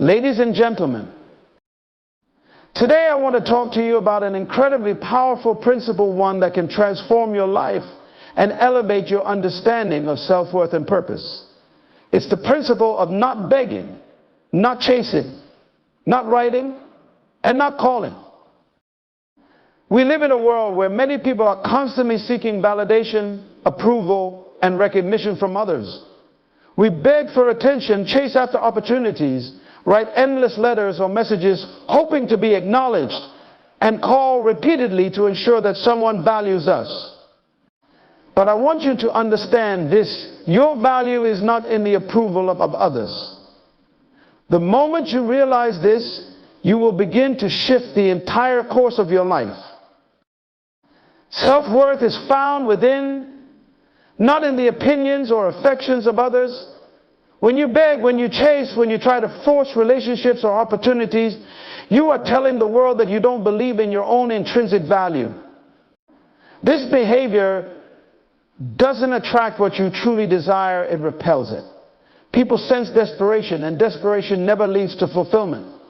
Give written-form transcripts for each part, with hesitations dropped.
Ladies and gentlemen, today I want to talk to you about an incredibly powerful principle, one that can transform your life and elevate your understanding of self-worth and purpose. It's the principle of not begging, not chasing, not writing, and not calling. We live in a world where many people are constantly seeking validation, approval, and recognition from others. We beg for attention, chase after opportunities, write endless letters or messages hoping to be acknowledged, and call repeatedly to ensure that someone values us. But I want you to understand this: your value is not in the approval of others. The moment you realize this, you will begin to shift the entire course of your life. Self-worth is found within, not in the opinions or affections of others. When you beg, when you chase, when you try to force relationships or opportunities, you are telling the world that you don't believe in your own intrinsic value. This behavior doesn't attract what you truly desire, it repels it. People sense desperation, and desperation never leads to fulfillment.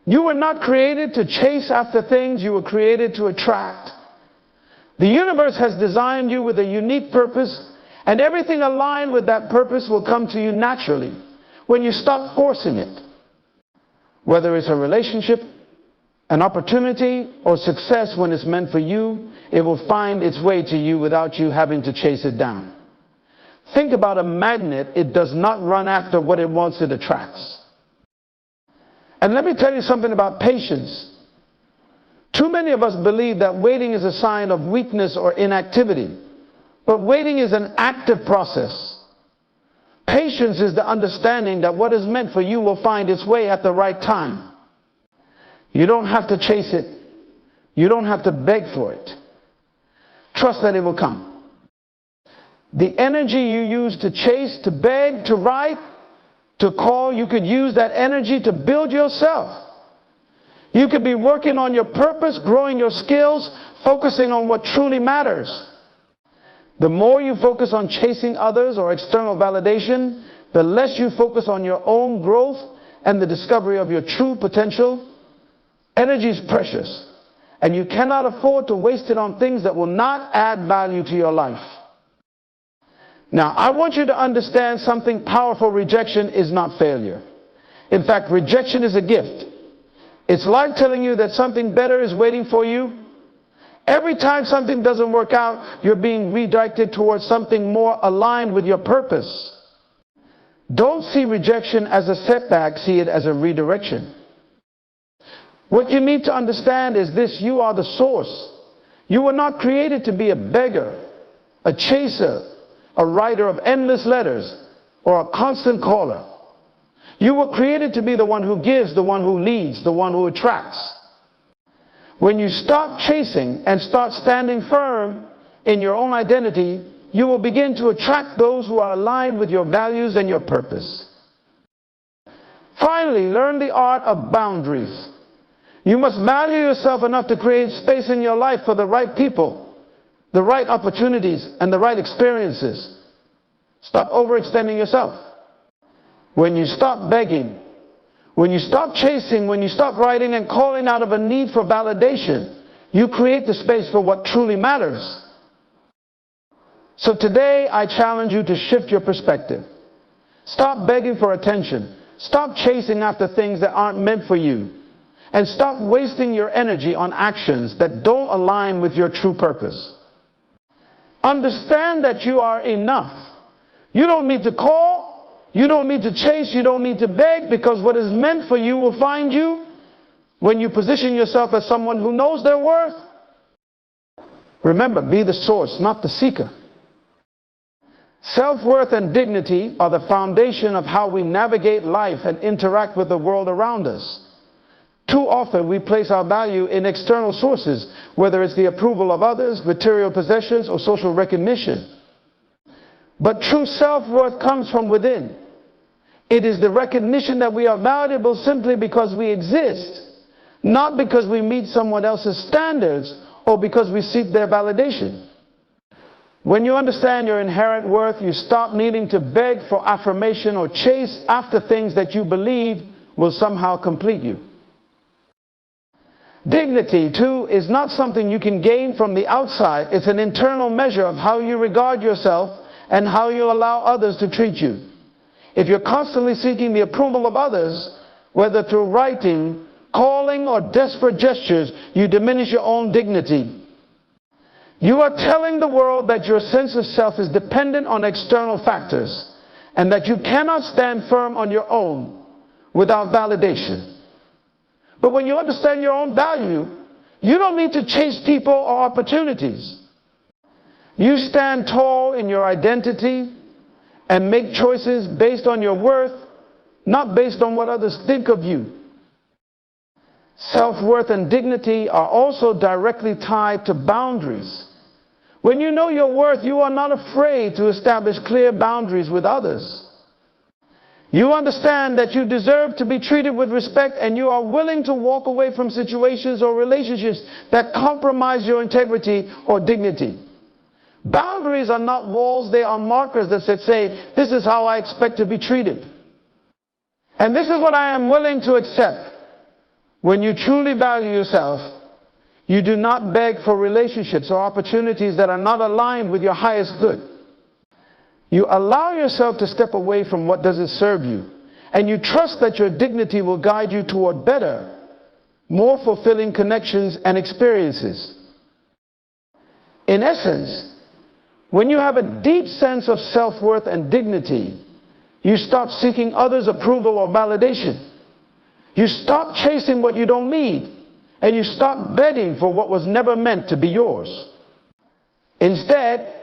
You were not created to chase after things, you were created to attract. The universe has designed you with a unique purpose, and everything aligned with that purpose will come to you naturally when you stop forcing it. Whether it's a relationship, an opportunity, or success, when it's meant for you, it will find its way to you without you having to chase it down. Think about a magnet. It does not run after what it wants, it attracts. And let me tell you something about patience. Too many of us believe that waiting is a sign of weakness or inactivity. But waiting is an active process. Patience is the understanding that what is meant for you will find its way at the right time. You don't have to chase it. You don't have to beg for it. Trust that it will come. The energy you use to chase, to beg, to write, to call, you could use that energy to build yourself. You could be working on your purpose, growing your skills, focusing on what truly matters. The more you focus on chasing others or external validation, the less you focus on your own growth and the discovery of your true potential. Energy is precious, and you cannot afford to waste it on things that will not add value to your life. Now, I want you to understand something powerful. Rejection is not failure. In fact, rejection is a gift. It's like telling you that something better is waiting for you. Every time something doesn't work out, you're being redirected towards something more aligned with your purpose. Don't see rejection as a setback, see it as a redirection. What you need to understand is this: you are the source. You were not created to be a beggar, a chaser, a writer of endless letters, or a constant caller. You were created to be the one who gives, the one who leads, the one who attracts. When you stop chasing and start standing firm in your own identity, you will begin to attract those who are aligned with your values and your purpose. Finally, learn the art of boundaries. You must value yourself enough to create space in your life for the right people, the right opportunities, and the right experiences. Stop overextending yourself. When you stop begging, when you stop chasing, when you stop writing and calling out of a need for validation, you create the space for what truly matters. So today, I challenge you to shift your perspective. Stop begging for attention. Stop chasing after things that aren't meant for you. And stop wasting your energy on actions that don't align with your true purpose. Understand that you are enough. You don't need to call. You don't need to chase, you don't need to beg, because what is meant for you will find you when you position yourself as someone who knows their worth. Remember, be the source, not the seeker. Self-worth and dignity are the foundation of how we navigate life and interact with the world around us. Too often we place our value in external sources, whether it's the approval of others, material possessions, or social recognition. But true self-worth comes from within. It is the recognition that we are valuable simply because we exist, not because we meet someone else's standards or because we seek their validation. When you understand your inherent worth, you stop needing to beg for affirmation or chase after things that you believe will somehow complete you. Dignity, too, is not something you can gain from the outside. It's an internal measure of how you regard yourself and how you allow others to treat you. If you're constantly seeking the approval of others, whether through writing, calling, or desperate gestures, you diminish your own dignity. You are telling the world that your sense of self is dependent on external factors and that you cannot stand firm on your own without validation. But when you understand your own value, you don't need to chase people or opportunities. You stand tall in your identity and make choices based on your worth, not based on what others think of you. Self-worth and dignity are also directly tied to boundaries. When you know your worth, you are not afraid to establish clear boundaries with others. You understand that you deserve to be treated with respect, and you are willing to walk away from situations or relationships that compromise your integrity or dignity. Boundaries are not walls, they are markers that say, this is how I expect to be treated. And this is what I am willing to accept. When you truly value yourself, you do not beg for relationships or opportunities that are not aligned with your highest good. You allow yourself to step away from what doesn't serve you, and you trust that your dignity will guide you toward better, more fulfilling connections and experiences. In essence, when you have a deep sense of self-worth and dignity, you stop seeking others' approval or validation. You stop chasing what you don't need, and you stop begging for what was never meant to be yours. Instead,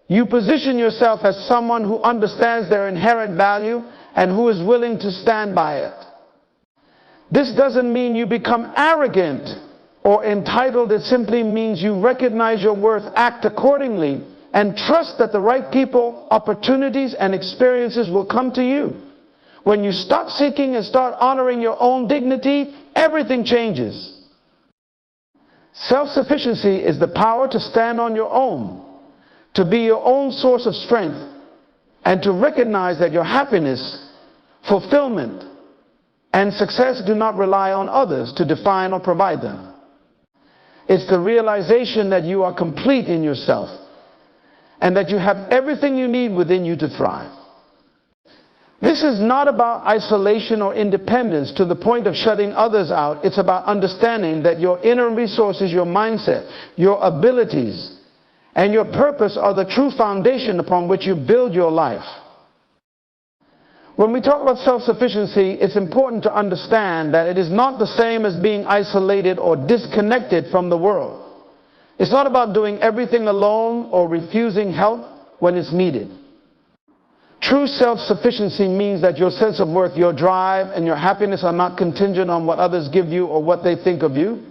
you position yourself as someone who understands their inherent value and who is willing to stand by it. This doesn't mean you become arrogant or entitled. It simply means you recognize your worth, act accordingly, and trust that the right people, opportunities, and experiences will come to you. When you stop seeking and start honoring your own dignity, everything changes. Self-sufficiency is the power to stand on your own, to be your own source of strength, and to recognize that your happiness, fulfillment, and success do not rely on others to define or provide them. It's the realization that you are complete in yourself and that you have everything you need within you to thrive. This is not about isolation or independence to the point of shutting others out. It's about understanding that your inner resources, your mindset, your abilities, and your purpose are the true foundation upon which you build your life. When we talk about self-sufficiency, it's important to understand that it is not the same as being isolated or disconnected from the world. It's not about doing everything alone or refusing help when it's needed. True self-sufficiency means that your sense of worth, your drive, and your happiness are not contingent on what others give you or what they think of you.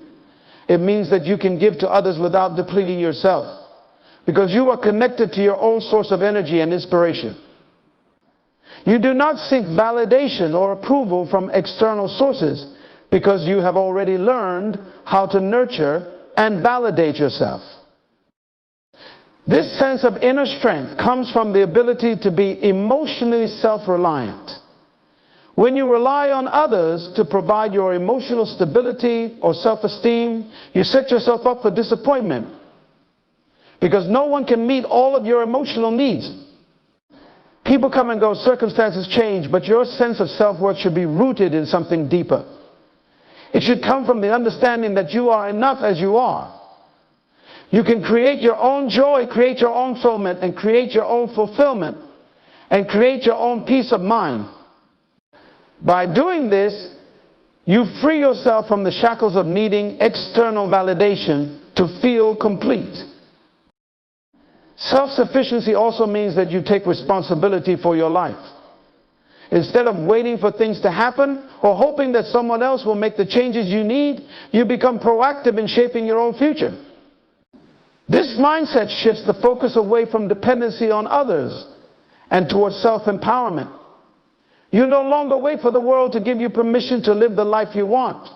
It means that you can give to others without depleting yourself, because you are connected to your own source of energy and inspiration. You do not seek validation or approval from external sources, because you have already learned how to nurture and validate yourself. This sense of inner strength comes from the ability to be emotionally self-reliant. When you rely on others to provide your emotional stability or self-esteem, you set yourself up for disappointment, because no one can meet all of your emotional needs. People come and go, circumstances change, but your sense of self-worth should be rooted in something deeper. It should come from the understanding that you are enough as you are. You can create your own joy, create your own fulfillment, and create your own fulfillment, and create your own peace of mind. By doing this, you free yourself from the shackles of needing external validation to feel complete. Self-sufficiency also means that you take responsibility for your life. Instead of waiting for things to happen or hoping that someone else will make the changes you need, you become proactive in shaping your own future. This mindset shifts the focus away from dependency on others and towards self-empowerment. You no longer wait for the world to give you permission to live the life you want.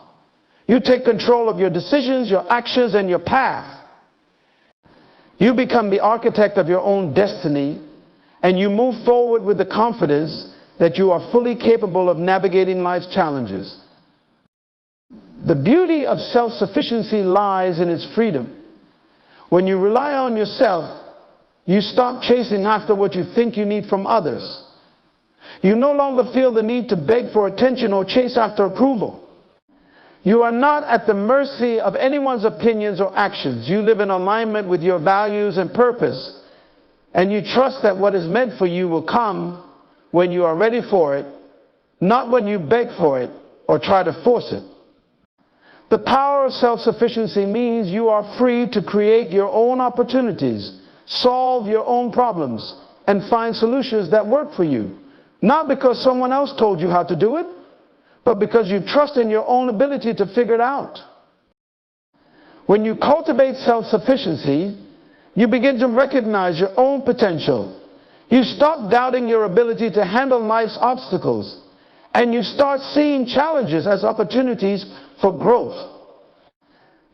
You take control of your decisions, your actions, and your path. You become the architect of your own destiny, and you move forward with the confidence that you are fully capable of navigating life's challenges. The beauty of self-sufficiency lies in its freedom. When you rely on yourself, you stop chasing after what you think you need from others. You no longer feel the need to beg for attention or chase after approval. You are not at the mercy of anyone's opinions or actions. You live in alignment with your values and purpose, and you trust that what is meant for you will come when you are ready for it, not when you beg for it or try to force it. The power of self-sufficiency means you are free to create your own opportunities, solve your own problems, and find solutions that work for you. Not because someone else told you how to do it, but because you trust in your own ability to figure it out. When you cultivate self-sufficiency, you begin to recognize your own potential. You stop doubting your ability to handle life's obstacles, and you start seeing challenges as opportunities for growth.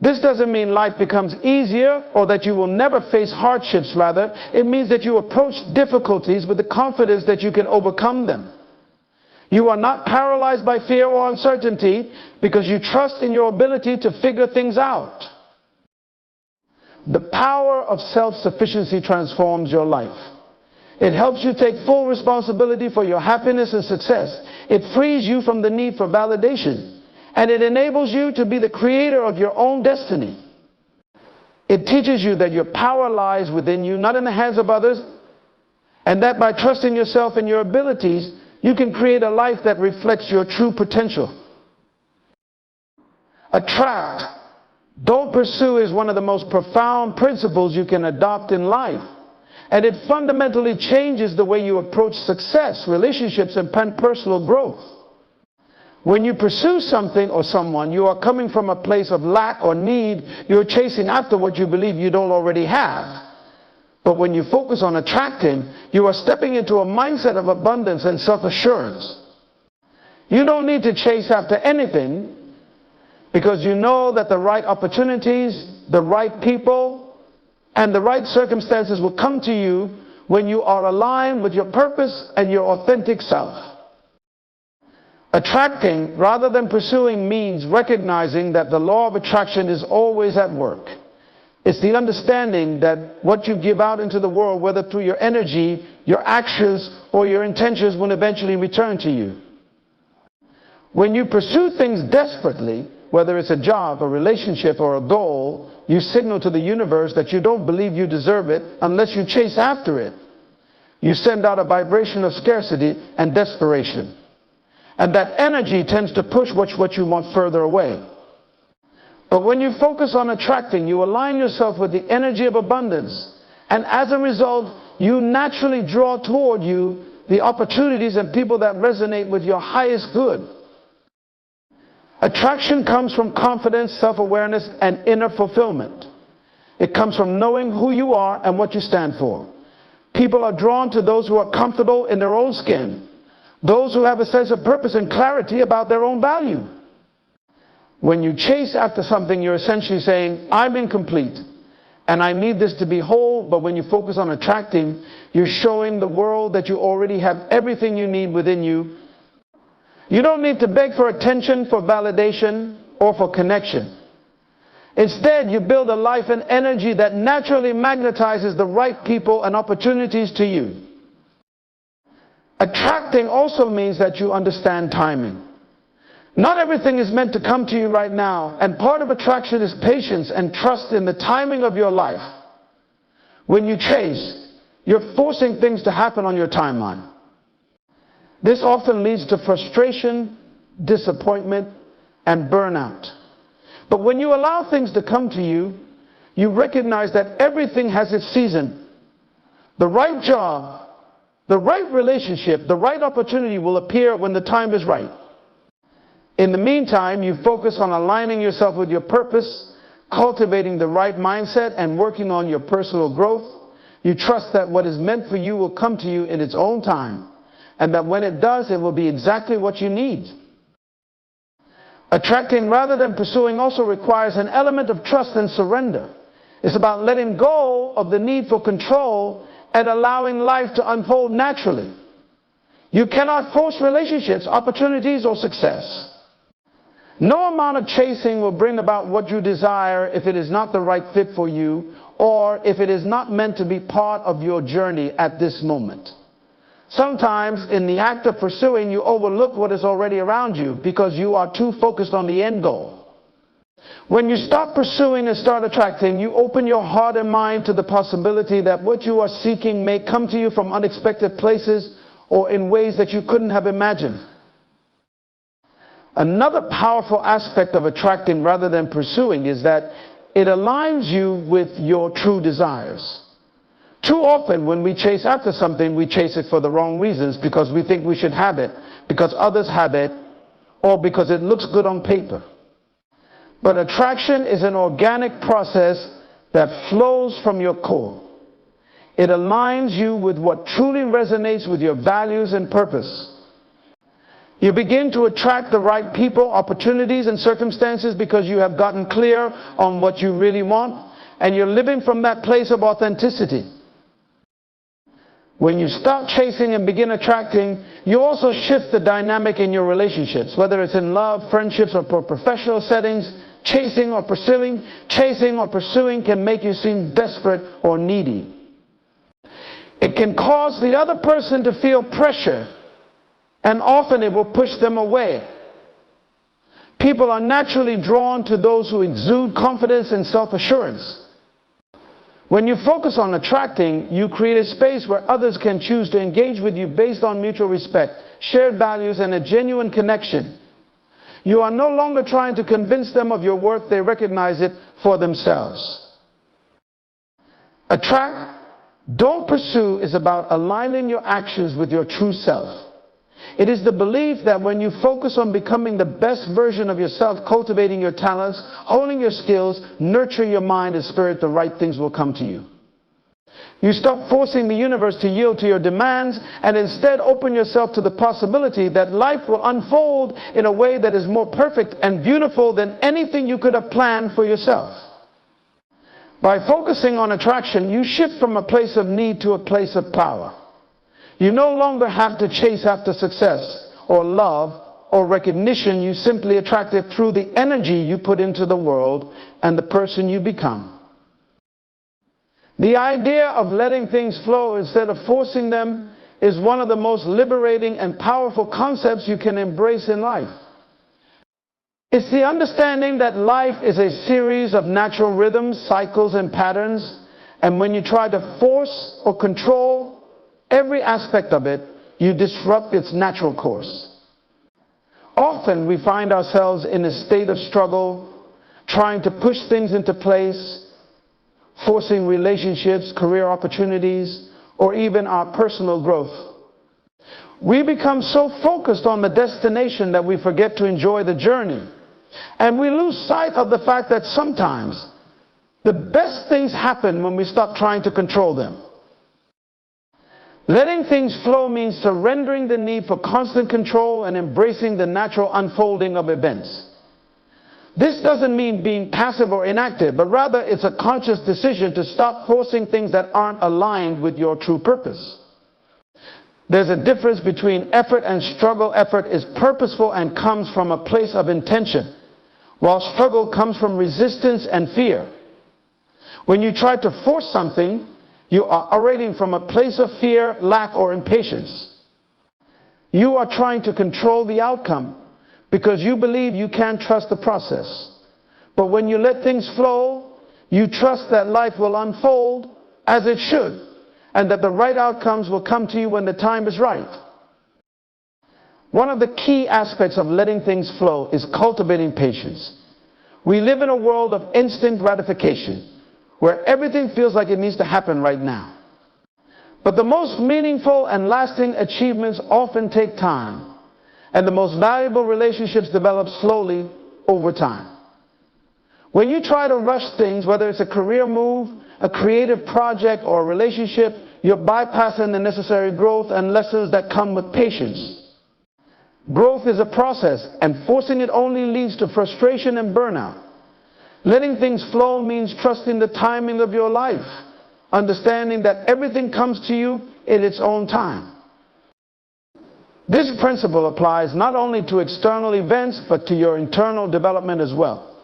This doesn't mean life becomes easier or that you will never face hardships. Rather, it means that you approach difficulties with the confidence that you can overcome them. You are not paralyzed by fear or uncertainty because you trust in your ability to figure things out. The power of self-sufficiency transforms your life. It helps you take full responsibility for your happiness and success. It frees you from the need for validation. And it enables you to be the creator of your own destiny. It teaches you that your power lies within you, not in the hands of others, and that by trusting yourself and your abilities, you can create a life that reflects your true potential. Attract, don't pursue is one of the most profound principles you can adopt in life. And it fundamentally changes the way you approach success, relationships, and personal growth. When you pursue something or someone, you are coming from a place of lack or need. You're chasing after what you believe you don't already have. But when you focus on attracting, you are stepping into a mindset of abundance and self-assurance. You don't need to chase after anything because you know that the right opportunities, the right people, and the right circumstances will come to you when you are aligned with your purpose and your authentic self. Attracting rather than pursuing means recognizing that the law of attraction is always at work. It's the understanding that what you give out into the world, whether through your energy, your actions, or your intentions, will eventually return to you. When you pursue things desperately, whether it's a job, a relationship, or a goal, you signal to the universe that you don't believe you deserve it unless you chase after it. You send out a vibration of scarcity and desperation. And that energy tends to push what you want further away. But when you focus on attracting, you align yourself with the energy of abundance. And as a result, you naturally draw toward you the opportunities and people that resonate with your highest good. Attraction comes from confidence, self-awareness, and inner fulfillment. It comes from knowing who you are and what you stand for. People are drawn to those who are comfortable in their own skin. Those who have a sense of purpose and clarity about their own value. When you chase after something, you're essentially saying, I'm incomplete, and I need this to be whole. But when you focus on attracting, you're showing the world that you already have everything you need within you. You don't need to beg for attention, for validation, or for connection. Instead, you build a life and energy that naturally magnetizes the right people and opportunities to you. Attracting also means that you understand timing. Not everything is meant to come to you right now, and part of attraction is patience and trust in the timing of your life. When you chase, you're forcing things to happen on your timeline. This often leads to frustration, disappointment, and burnout. But when you allow things to come to you, you recognize that everything has its season. The right job, the right relationship, the right opportunity will appear when the time is right. In the meantime, you focus on aligning yourself with your purpose, cultivating the right mindset, and working on your personal growth. You trust that what is meant for you will come to you in its own time, and that when it does, it will be exactly what you need. Attracting rather than pursuing also requires an element of trust and surrender. It's about letting go of the need for control and allowing life to unfold naturally. You cannot force relationships, opportunities, or success. No amount of chasing will bring about what you desire if it is not the right fit for you, or if it is not meant to be part of your journey at this moment. Sometimes in the act of pursuing, you overlook what is already around you because you are too focused on the end goal. When you stop pursuing and start attracting, you open your heart and mind to the possibility that what you are seeking may come to you from unexpected places or in ways that you couldn't have imagined. Another powerful aspect of attracting rather than pursuing is that it aligns you with your true desires. Too often when we chase after something, we chase it for the wrong reasons, because we think we should have it, because others have it, or because it looks good on paper. But attraction is an organic process that flows from your core. It aligns you with what truly resonates with your values and purpose. You begin to attract the right people, opportunities, and circumstances because you have gotten clear on what you really want, and you're living from that place of authenticity. When you stop chasing and begin attracting, you also shift the dynamic in your relationships, whether it's in love, friendships, or professional settings. Chasing or pursuing can make you seem desperate or needy. It can cause the other person to feel pressure, and often it will push them away. People are naturally drawn to those who exude confidence and self-assurance. When you focus on attracting, you create a space where others can choose to engage with you based on mutual respect, shared values, and a genuine connection. You are no longer trying to convince them of your worth, they recognize it for themselves. Attract, don't pursue is about aligning your actions with your true self. It is the belief that when you focus on becoming the best version of yourself, cultivating your talents, honing your skills, nurturing your mind and spirit, the right things will come to you. You stop forcing the universe to yield to your demands and instead open yourself to the possibility that life will unfold in a way that is more perfect and beautiful than anything you could have planned for yourself. By focusing on attraction, you shift from a place of need to a place of power. You no longer have to chase after success or love or recognition. You simply attract it through the energy you put into the world and the person you become. The idea of letting things flow instead of forcing them is one of the most liberating and powerful concepts you can embrace in life. It's the understanding that life is a series of natural rhythms, cycles, and patterns, and when you try to force or control every aspect of it, you disrupt its natural course. Often we find ourselves in a state of struggle, trying to push things into place, forcing relationships, career opportunities, or even our personal growth. We become so focused on the destination that we forget to enjoy the journey. And we lose sight of the fact that sometimes the best things happen when we stop trying to control them. Letting things flow means surrendering the need for constant control and embracing the natural unfolding of events. This doesn't mean being passive or inactive, but rather it's a conscious decision to stop forcing things that aren't aligned with your true purpose. There's a difference between effort and struggle. Effort is purposeful and comes from a place of intention, while struggle comes from resistance and fear. When you try to force something, you are operating from a place of fear, lack, or impatience. You are trying to control the outcome because you believe you can't trust the process. But when you let things flow, you trust that life will unfold as it should, and that the right outcomes will come to you when the time is right. One of the key aspects of letting things flow is cultivating patience. We live in a world of instant gratification, where everything feels like it needs to happen right now. But the most meaningful and lasting achievements often take time, and the most valuable relationships develop slowly over time. When you try to rush things, whether it's a career move, a creative project, or a relationship, you're bypassing the necessary growth and lessons that come with patience. Growth is a process, and forcing it only leads to frustration and burnout. Letting things flow means trusting the timing of your life, understanding that everything comes to you in its own time. This principle applies not only to external events, but to your internal development as well.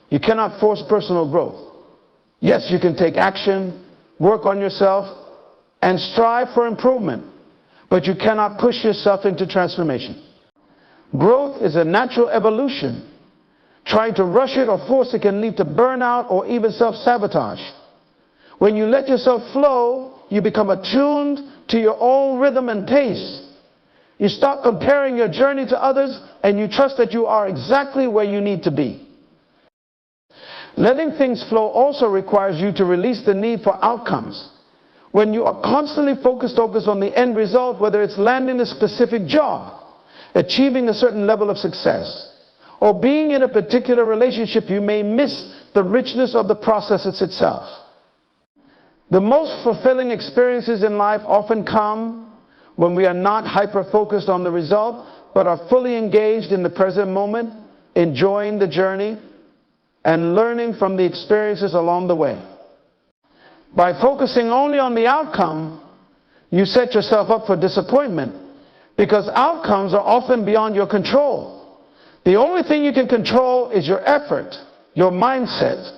You cannot force personal growth. Yes, you can take action, work on yourself, and strive for improvement, but you cannot push yourself into transformation. Growth is a natural evolution. Trying to rush it or force it can lead to burnout or even self-sabotage. When you let yourself flow, you become attuned to your own rhythm and pace. You stop comparing your journey to others, and you trust that you are exactly where you need to be. Letting things flow also requires you to release the need for outcomes. When you are constantly focused on the end result, whether it's landing a specific job, achieving a certain level of success, or being in a particular relationship, you may miss the richness of the process itself. The most fulfilling experiences in life often come when we are not hyper-focused on the result, but are fully engaged in the present moment, enjoying the journey, and learning from the experiences along the way. By focusing only on the outcome, you set yourself up for disappointment, because outcomes are often beyond your control. The only thing you can control is your effort, your mindset,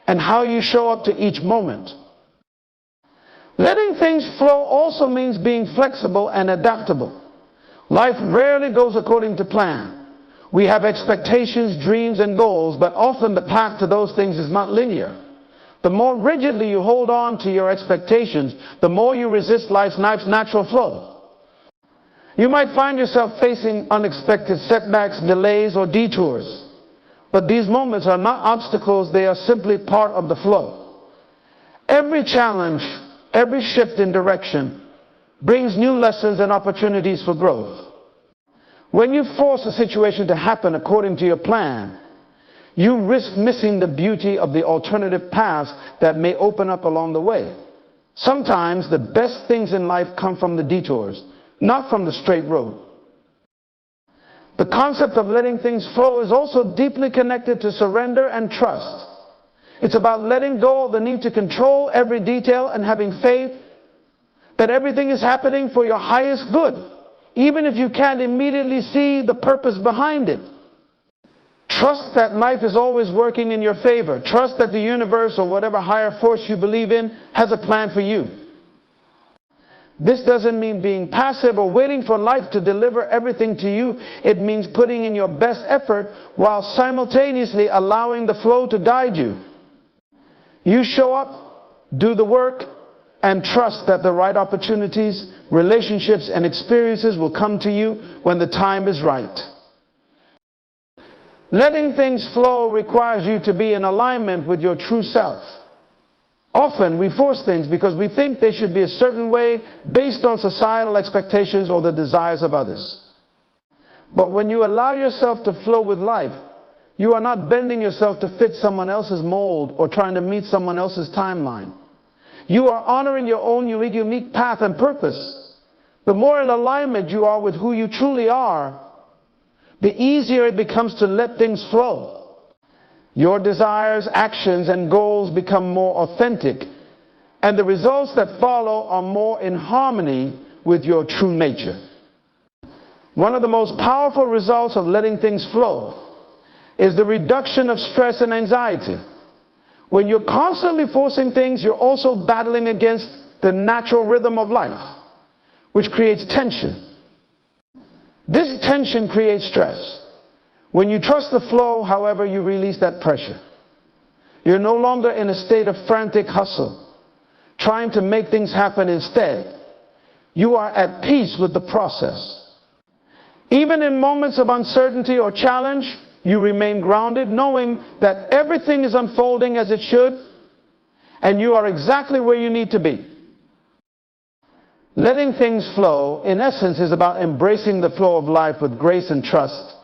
and how you show up to each moment. Letting things flow also means being flexible and adaptable. Life rarely goes according to plan. We have expectations, dreams, and goals, but often the path to those things is not linear. The more rigidly you hold on to your expectations, the more you resist life's natural flow. You might find yourself facing unexpected setbacks, delays, or detours. But these moments are not obstacles, they are simply part of the flow. Every challenge, every shift in direction brings new lessons and opportunities for growth. When you force a situation to happen according to your plan, you risk missing the beauty of the alternative paths that may open up along the way. Sometimes the best things in life come from the detours, not from the straight road. The concept of letting things flow is also deeply connected to surrender and trust. It's about letting go of the need to control every detail and having faith that everything is happening for your highest good, even if you can't immediately see the purpose behind it. Trust that life is always working in your favor. Trust that the universe, or whatever higher force you believe in, has a plan for you. This doesn't mean being passive or waiting for life to deliver everything to you. It means putting in your best effort while simultaneously allowing the flow to guide you. You show up, do the work, and trust that the right opportunities, relationships, and experiences will come to you when the time is right. Letting things flow requires you to be in alignment with your true self. Often we force things because we think they should be a certain way based on societal expectations or the desires of others. But when you allow yourself to flow with life, you are not bending yourself to fit someone else's mold or trying to meet someone else's timeline. You are honoring your own unique path and purpose. The more in alignment you are with who you truly are, the easier it becomes to let things flow. Your desires, actions, and goals become more authentic, and the results that follow are more in harmony with your true nature. One of the most powerful results of letting things flow is the reduction of stress and anxiety. When you're constantly forcing things, you're also battling against the natural rhythm of life, which creates tension. This tension creates stress. When you trust the flow, however, you release that pressure. You're no longer in a state of frantic hustle, trying to make things happen instead. You are at peace with the process. Even in moments of uncertainty or challenge, you remain grounded, knowing that everything is unfolding as it should, and you are exactly where you need to be. Letting things flow, in essence, is about embracing the flow of life with grace and trust.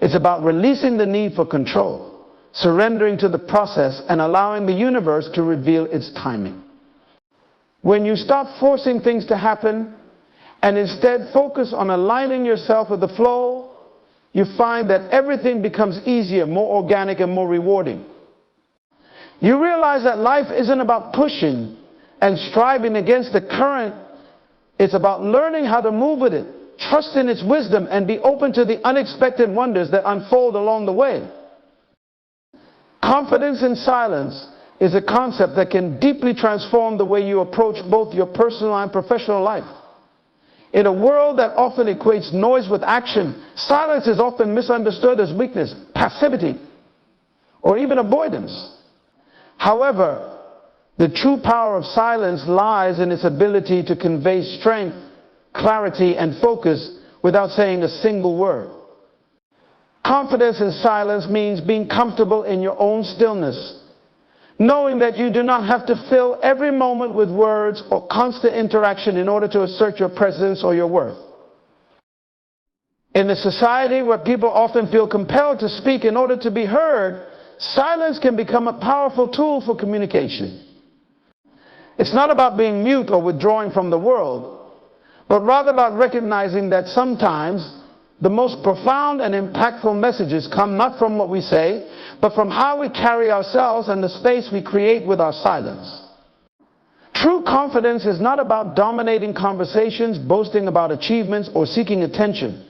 It's about releasing the need for control, surrendering to the process, and allowing the universe to reveal its timing. When you stop forcing things to happen and instead focus on aligning yourself with the flow, you find that everything becomes easier, more organic, and more rewarding. You realize that life isn't about pushing and striving against the current. It's about learning how to move with it, trust in its wisdom, and be open to the unexpected wonders that unfold along the way. Confidence in silence is a concept that can deeply transform the way you approach both your personal and professional life. In a world that often equates noise with action, silence is often misunderstood as weakness, passivity, or even avoidance. However, the true power of silence lies in its ability to convey strength, clarity, and focus without saying a single word. Confidence in silence means being comfortable in your own stillness, knowing that you do not have to fill every moment with words or constant interaction in order to assert your presence or your worth. In a society where people often feel compelled to speak in order to be heard, silence can become a powerful tool for communication. It's not about being mute or withdrawing from the world, but rather about recognizing that sometimes the most profound and impactful messages come not from what we say, but from how we carry ourselves and the space we create with our silence. True confidence is not about dominating conversations, boasting about achievements, or seeking attention.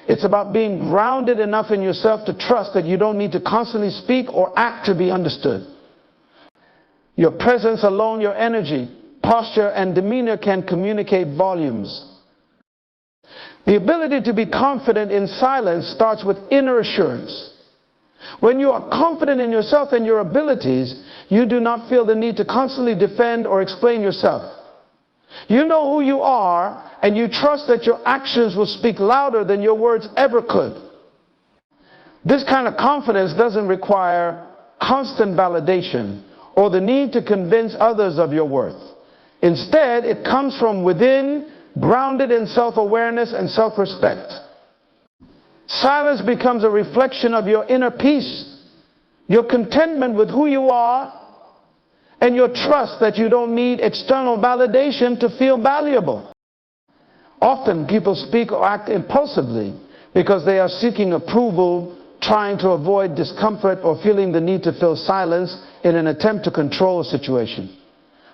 It's about being grounded enough in yourself to trust that you don't need to constantly speak or act to be understood. Your presence alone, your energy, posture, and demeanor can communicate volumes. The ability to be confident in silence starts with inner assurance. When you are confident in yourself and your abilities, you do not feel the need to constantly defend or explain yourself. You know who you are, and you trust that your actions will speak louder than your words ever could. This kind of confidence doesn't require constant validation or the need to convince others of your worth. Instead, it comes from within, grounded in self-awareness and self-respect. Silence becomes a reflection of your inner peace, your contentment with who you are, and your trust that you don't need external validation to feel valuable. Often people speak or act impulsively because they are seeking approval, trying to avoid discomfort, or feeling the need to fill silence in an attempt to control a situation.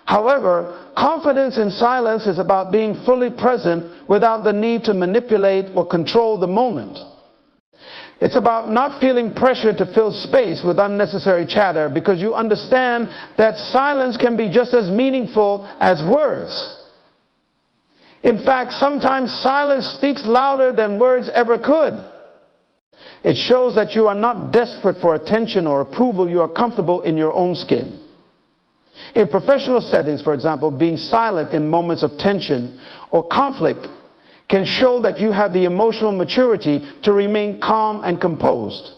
However, confidence in silence is about being fully present without the need to manipulate or control the moment. It's about not feeling pressure to fill space with unnecessary chatter because you understand that silence can be just as meaningful as words. In fact, sometimes silence speaks louder than words ever could. It shows that you are not desperate for attention or approval. You are comfortable in your own skin. In professional settings, for example, being silent in moments of tension or conflict can show that you have the emotional maturity to remain calm and composed.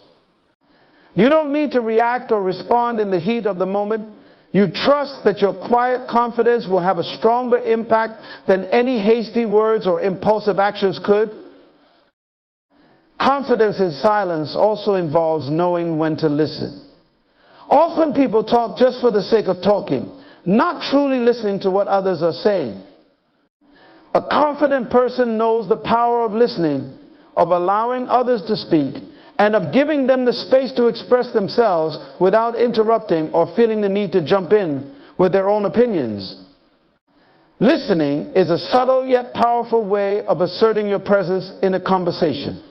You don't need to react or respond in the heat of the moment. You trust that your quiet confidence will have a stronger impact than any hasty words or impulsive actions could. Confidence in silence also involves knowing when to listen. Often people talk just for the sake of talking, not truly listening to what others are saying. A confident person knows the power of listening, of allowing others to speak, and of giving them the space to express themselves without interrupting or feeling the need to jump in with their own opinions. Listening is a subtle yet powerful way of asserting your presence in a conversation.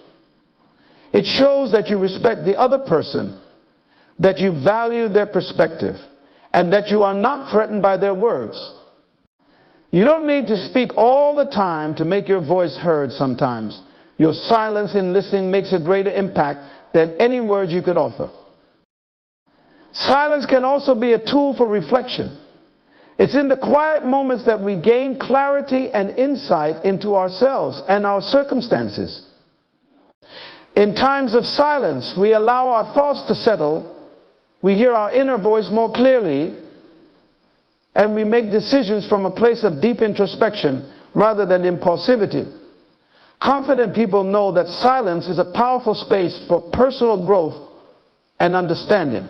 It shows that you respect the other person, that you value their perspective, and that you are not threatened by their words. You don't need to speak all the time to make your voice heard sometimes. Your silence in listening makes a greater impact than any words you could offer. Silence can also be a tool for reflection. It's in the quiet moments that we gain clarity and insight into ourselves and our circumstances. In times of silence, we allow our thoughts to settle, we hear our inner voice more clearly, and we make decisions from a place of deep introspection rather than impulsivity. Confident people know that silence is a powerful space for personal growth and understanding.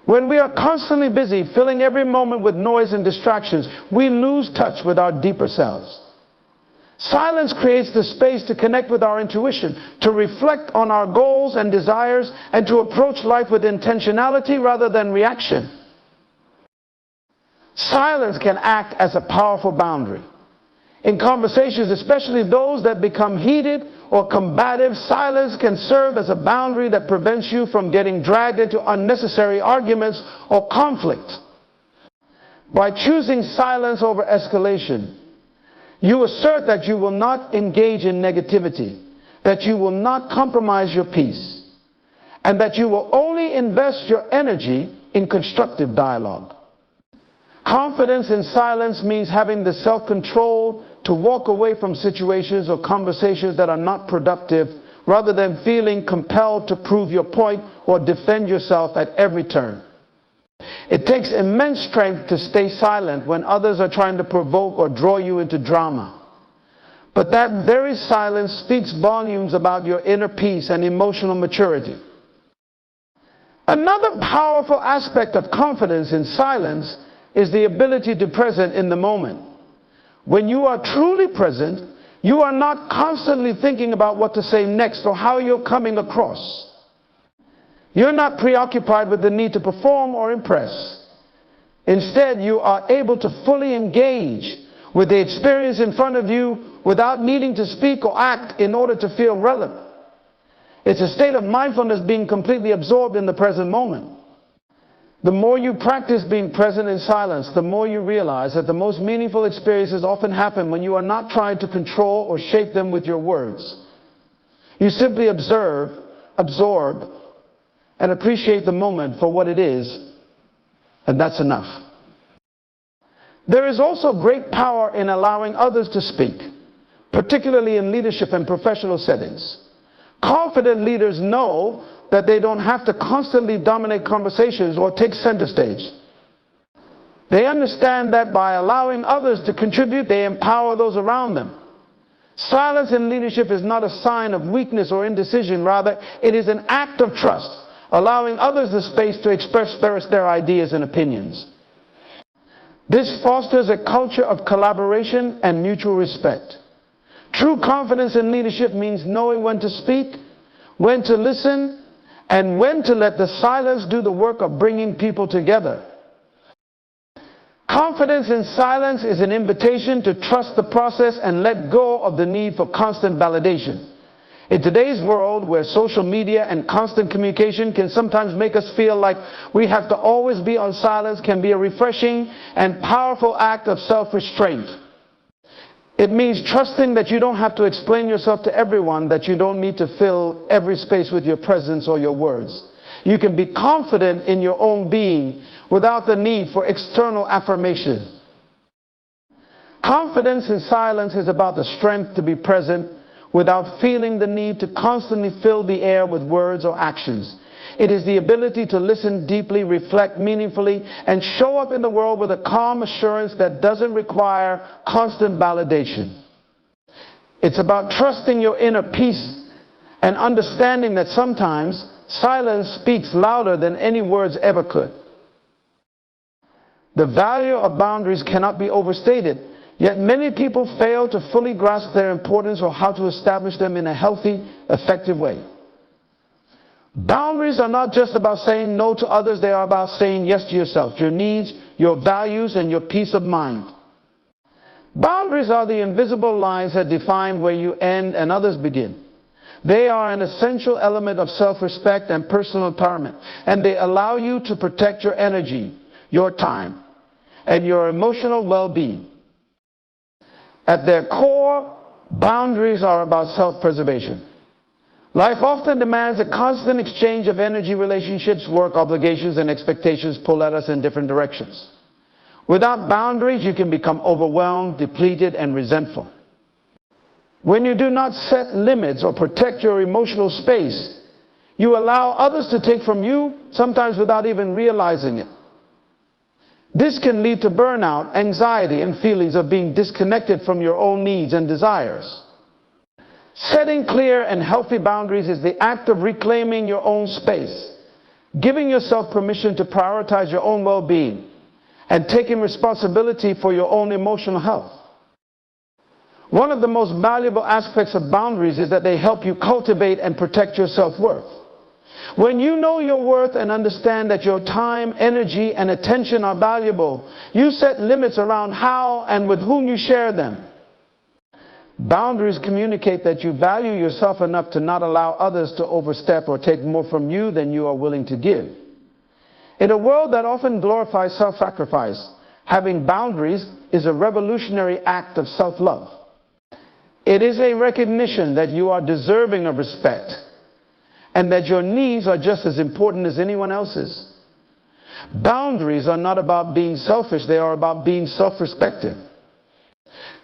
When we are constantly busy, filling every moment with noise and distractions, we lose touch with our deeper selves. Silence creates the space to connect with our intuition, to reflect on our goals and desires, and to approach life with intentionality rather than reaction. Silence can act as a powerful boundary. In conversations, especially those that become heated or combative, silence can serve as a boundary that prevents you from getting dragged into unnecessary arguments or conflict. By choosing silence over escalation, you assert that you will not engage in negativity, that you will not compromise your peace, and that you will only invest your energy in constructive dialogue. Confidence in silence means having the self-control to walk away from situations or conversations that are not productive, rather than feeling compelled to prove your point or defend yourself at every turn. It takes immense strength to stay silent when others are trying to provoke or draw you into drama. But that very silence speaks volumes about your inner peace and emotional maturity. Another powerful aspect of confidence in silence is the ability to be present in the moment. When you are truly present, you are not constantly thinking about what to say next or how you're coming across. You're not preoccupied with the need to perform or impress. Instead, you are able to fully engage with the experience in front of you without needing to speak or act in order to feel relevant. It's a state of mindfulness, being completely absorbed in the present moment. The more you practice being present in silence, the more you realize that the most meaningful experiences often happen when you are not trying to control or shape them with your words. You simply observe, absorb, and appreciate the moment for what it is, and that's enough. There is also great power in allowing others to speak, particularly in leadership and professional settings. Confident leaders know that they don't have to constantly dominate conversations or take center stage. They understand that by allowing others to contribute, they empower those around them. Silence in leadership is not a sign of weakness or indecision. Rather, it is an act of trust, allowing others the space to express their ideas and opinions. This fosters a culture of collaboration and mutual respect. True confidence in leadership means knowing when to speak, when to listen, and when to let the silence do the work of bringing people together. Confidence in silence is an invitation to trust the process and let go of the need for constant validation. In today's world, where social media and constant communication can sometimes make us feel like we have to always be on silence, can be a refreshing and powerful act of self-restraint. It means trusting that you don't have to explain yourself to everyone, that you don't need to fill every space with your presence or your words. You can be confident in your own being without the need for external affirmation. Confidence in silence is about the strength to be present without feeling the need to constantly fill the air with words or actions. It is the ability to listen deeply, reflect meaningfully, and show up in the world with a calm assurance that doesn't require constant validation. It's about trusting your inner peace and understanding that sometimes silence speaks louder than any words ever could. The value of boundaries cannot be overstated, yet many people fail to fully grasp their importance or how to establish them in a healthy, effective way. Boundaries are not just about saying no to others, they are about saying yes to yourself, your needs, your values, and your peace of mind. Boundaries are the invisible lines that define where you end and others begin. They are an essential element of self-respect and personal empowerment, and they allow you to protect your energy, your time, and your emotional well-being. At their core, boundaries are about self-preservation. Life often demands a constant exchange of energy, relationships, work, obligations, and expectations pull at us in different directions. Without boundaries, you can become overwhelmed, depleted, and resentful. When you do not set limits or protect your emotional space, you allow others to take from you, sometimes without even realizing it. This can lead to burnout, anxiety, and feelings of being disconnected from your own needs and desires. Setting clear and healthy boundaries is the act of reclaiming your own space, giving yourself permission to prioritize your own well-being, and taking responsibility for your own emotional health. One of the most valuable aspects of boundaries is that they help you cultivate and protect your self-worth. When you know your worth and understand that your time, energy, and attention are valuable, you set limits around how and with whom you share them. Boundaries communicate that you value yourself enough to not allow others to overstep or take more from you than you are willing to give. In a world that often glorifies self-sacrifice, having boundaries is a revolutionary act of self-love. It is a recognition that you are deserving of respect and that your needs are just as important as anyone else's. Boundaries are not about being selfish, they are about being self-respecting.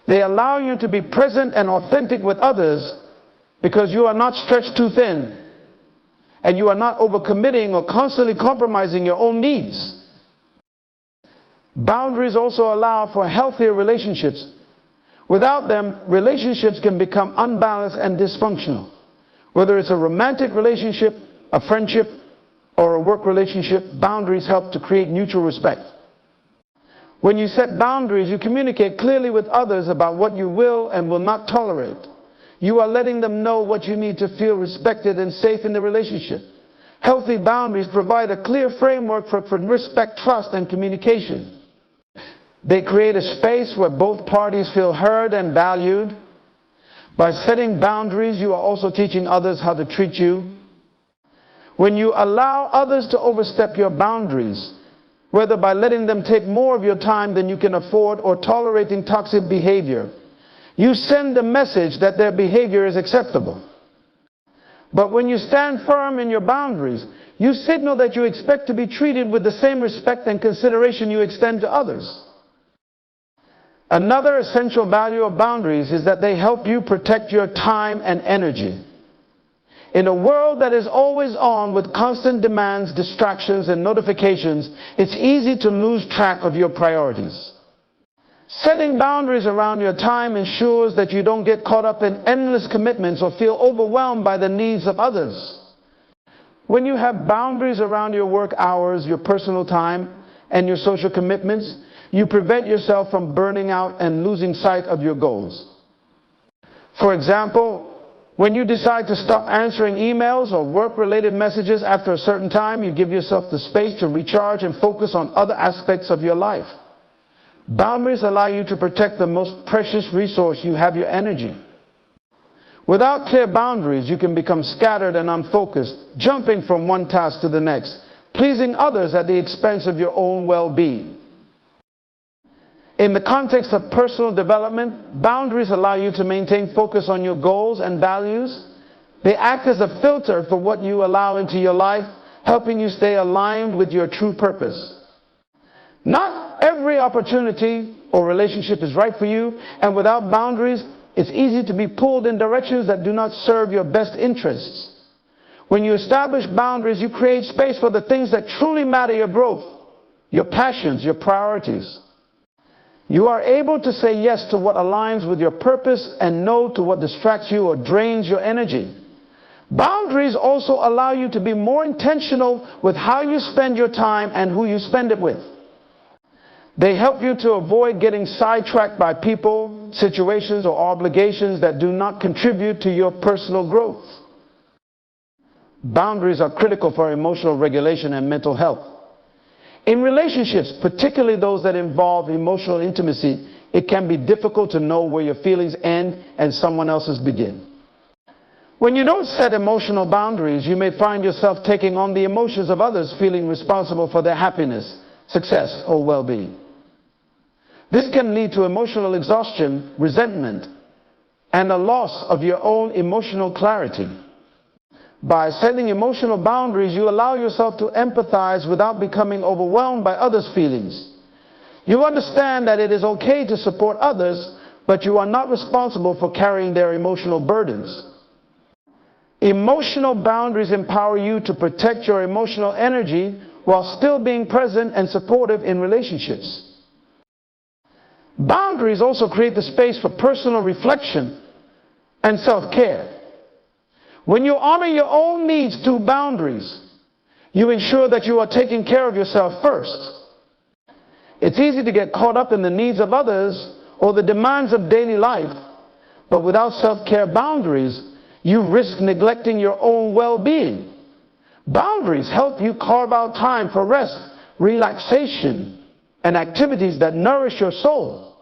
They allow you to be present and authentic with others because you are not stretched too thin and you are not overcommitting or constantly compromising your own needs. Boundaries also allow for healthier relationships. Without them, relationships can become unbalanced and dysfunctional. Whether it's a romantic relationship, a friendship, or a work relationship, boundaries help to create mutual respect. When you set boundaries, you communicate clearly with others about what you will and will not tolerate. You are letting them know what you need to feel respected and safe in the relationship. Healthy boundaries provide a clear framework for respect, trust, and communication. They create a space where both parties feel heard and valued. By setting boundaries, you are also teaching others how to treat you. When you allow others to overstep your boundaries, whether by letting them take more of your time than you can afford or tolerating toxic behavior, you send a message that their behavior is acceptable. But when you stand firm in your boundaries, you signal that you expect to be treated with the same respect and consideration you extend to others. Another essential value of boundaries is that they help you protect your time and energy. In a world that is always on with constant demands, distractions, and notifications, it's easy to lose track of your priorities. Setting boundaries around your time ensures that you don't get caught up in endless commitments or feel overwhelmed by the needs of others. When you have boundaries around your work hours, your personal time, and your social commitments, you prevent yourself from burning out and losing sight of your goals. For example, when you decide to stop answering emails or work-related messages after a certain time, you give yourself the space to recharge and focus on other aspects of your life. Boundaries allow you to protect the most precious resource you have, your energy. Without clear boundaries, you can become scattered and unfocused, jumping from one task to the next, pleasing others at the expense of your own well-being. In the context of personal development, boundaries allow you to maintain focus on your goals and values. They act as a filter for what you allow into your life, helping you stay aligned with your true purpose. Not every opportunity or relationship is right for you, and without boundaries, it's easy to be pulled in directions that do not serve your best interests. When you establish boundaries, you create space for the things that truly matter, your growth, your passions, your priorities. You are able to say yes to what aligns with your purpose and no to what distracts you or drains your energy. Boundaries also allow you to be more intentional with how you spend your time and who you spend it with. They help you to avoid getting sidetracked by people, situations, or obligations that do not contribute to your personal growth. Boundaries are critical for emotional regulation and mental health. In relationships, particularly those that involve emotional intimacy, it can be difficult to know where your feelings end and someone else's begin. When you don't set emotional boundaries, you may find yourself taking on the emotions of others, feeling responsible for their happiness, success, or well-being. This can lead to emotional exhaustion, resentment, and a loss of your own emotional clarity. By setting emotional boundaries, you allow yourself to empathize without becoming overwhelmed by others' feelings. You understand that it is okay to support others, but you are not responsible for carrying their emotional burdens. Emotional boundaries empower you to protect your emotional energy while still being present and supportive in relationships. Boundaries also create the space for personal reflection and self-care. When you honor your own needs through boundaries, you ensure that you are taking care of yourself first. It's easy to get caught up in the needs of others or the demands of daily life, But without self-care boundaries, you risk neglecting your own well-being. Boundaries help you carve out time for rest, relaxation, and activities that nourish your soul.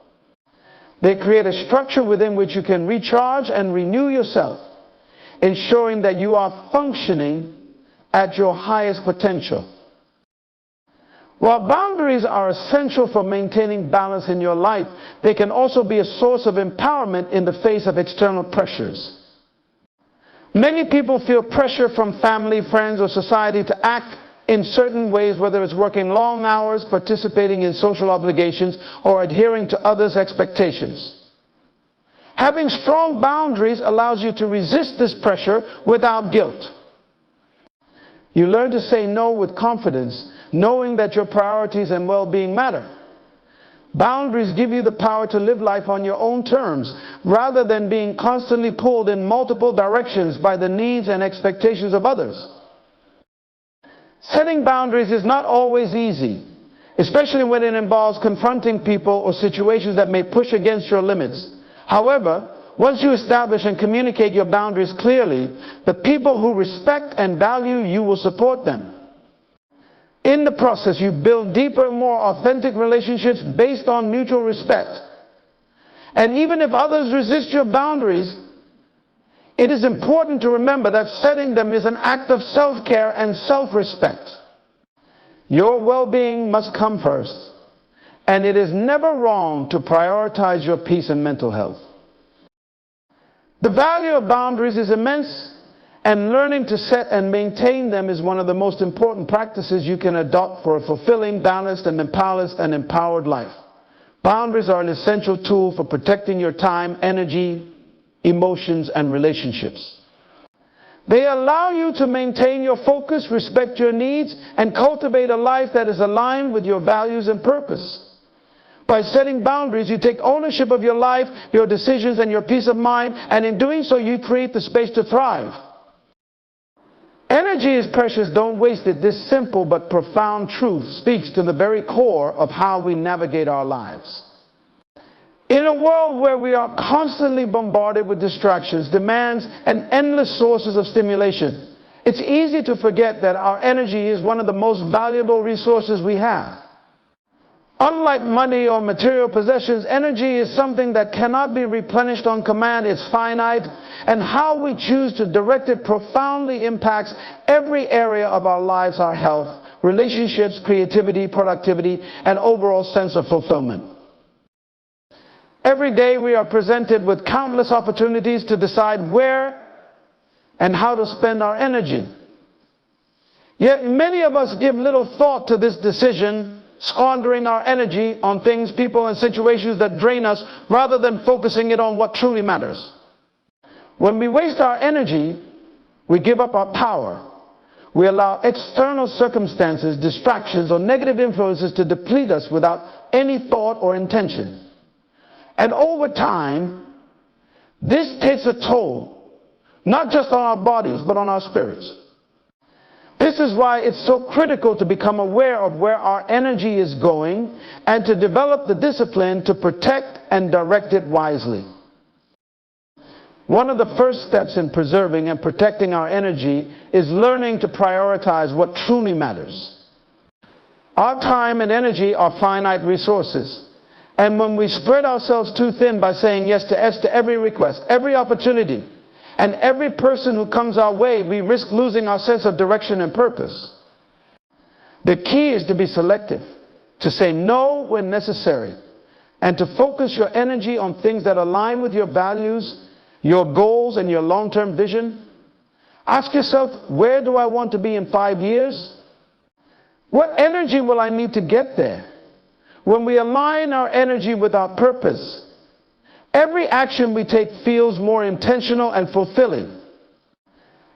They create a structure within which you can recharge and renew yourself, ensuring that you are functioning at your highest potential. While boundaries are essential for maintaining balance in your life, they can also be a source of empowerment in the face of external pressures. Many people feel pressure from family, friends, or society to act in certain ways, whether it's working long hours, participating in social obligations, or adhering to others' expectations. Having strong boundaries allows you to resist this pressure without guilt. You learn to say no with confidence, knowing that your priorities and well-being matter. Boundaries give you the power to live life on your own terms, rather than being constantly pulled in multiple directions by the needs and expectations of others. Setting boundaries is not always easy, especially when it involves confronting people or situations that may push against your limits. However, once you establish and communicate your boundaries clearly, the people who respect and value you will support them. In the process, you build deeper, more authentic relationships based on mutual respect. And even if others resist your boundaries, it is important to remember that setting them is an act of self-care and self-respect. Your well-being must come first, and it is never wrong to prioritize your peace and mental health. The value of boundaries is immense, and learning to set and maintain them is one of the most important practices you can adopt for a fulfilling, balanced, and empowered life. Boundaries are an essential tool for protecting your time, energy, emotions, and relationships. They allow you to maintain your focus, respect your needs, and cultivate a life that is aligned with your values and purpose. By setting boundaries, you take ownership of your life, your decisions, and your peace of mind, and in doing so, you create the space to thrive. Energy is precious, don't waste it. This simple but profound truth speaks to the very core of how we navigate our lives. In a world where we are constantly bombarded with distractions, demands, and endless sources of stimulation, it's easy to forget that our energy is one of the most valuable resources we have. Unlike money or material possessions, energy is something that cannot be replenished on command. It's finite, and how we choose to direct it profoundly impacts every area of our lives, our health, relationships, creativity, productivity, and overall sense of fulfillment. Every day we are presented with countless opportunities to decide where and how to spend our energy. Yet many of us give little thought to this decision, squandering our energy on things, people, and situations that drain us rather than focusing it on what truly matters. When we waste our energy, we give up our power. We allow external circumstances, distractions, or negative influences to deplete us without any thought or intention. And over time, this takes a toll, not just on our bodies, but on our spirits. This is why it's so critical to become aware of where our energy is going and to develop the discipline to protect and direct it wisely. One of the first steps in preserving and protecting our energy is learning to prioritize what truly matters. Our time and energy are finite resources. And when we spread ourselves too thin by saying yes to every request, every opportunity, and every person who comes our way, we risk losing our sense of direction and purpose. The key is to be selective, to say no when necessary, and to focus your energy on things that align with your values, your goals, and your long-term vision. Ask yourself, where do I want to be in 5 years? What energy will I need to get there? When we align our energy with our purpose, every action we take feels more intentional and fulfilling.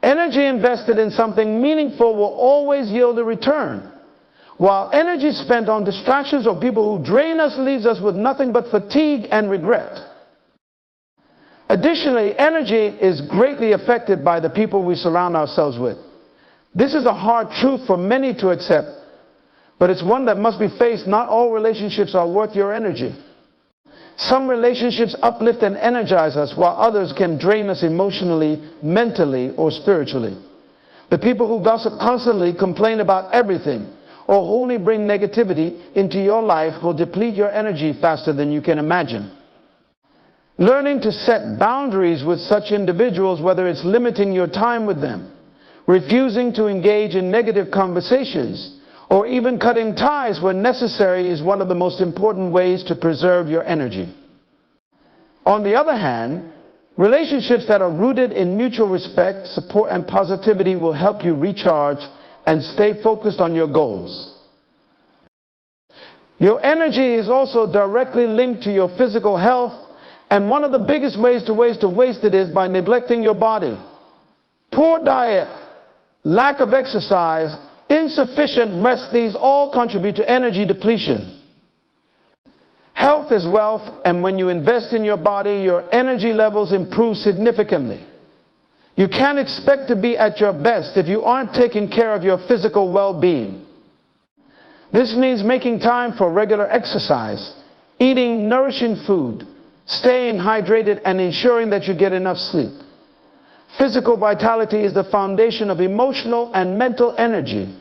Energy invested in something meaningful will always yield a return, while energy spent on distractions or people who drain us leaves us with nothing but fatigue and regret. Additionally, energy is greatly affected by the people we surround ourselves with. This is a hard truth for many to accept, but it's one that must be faced. Not all relationships are worth your energy. Some relationships uplift and energize us, while others can drain us emotionally, mentally, or spiritually. The people who gossip constantly, complain about everything, or only bring negativity into your life will deplete your energy faster than you can imagine. Learning to set boundaries with such individuals, whether it's limiting your time with them, refusing to engage in negative conversations, or even cutting ties when necessary, is one of the most important ways to preserve your energy. On the other hand, relationships that are rooted in mutual respect, support, and positivity will help you recharge and stay focused on your goals. Your energy is also directly linked to your physical health, and one of the biggest ways to waste it is by neglecting your body. Poor diet, lack of exercise, insufficient rest, these all contribute to energy depletion. Health is wealth, and when you invest in your body, your energy levels improve significantly. You can't expect to be at your best if you aren't taking care of your physical well-being. This means making time for regular exercise, eating nourishing food, staying hydrated, and ensuring that you get enough sleep. Physical vitality is the foundation of emotional and mental energy.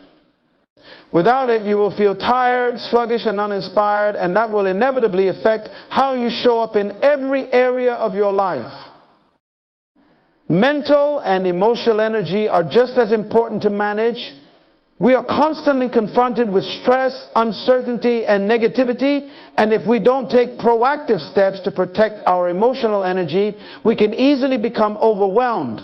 Without it, you will feel tired, sluggish, and uninspired, and that will inevitably affect how you show up in every area of your life. Mental and emotional energy are just as important to manage. We are constantly confronted with stress, uncertainty, and negativity, and if we don't take proactive steps to protect our emotional energy, we can easily become overwhelmed.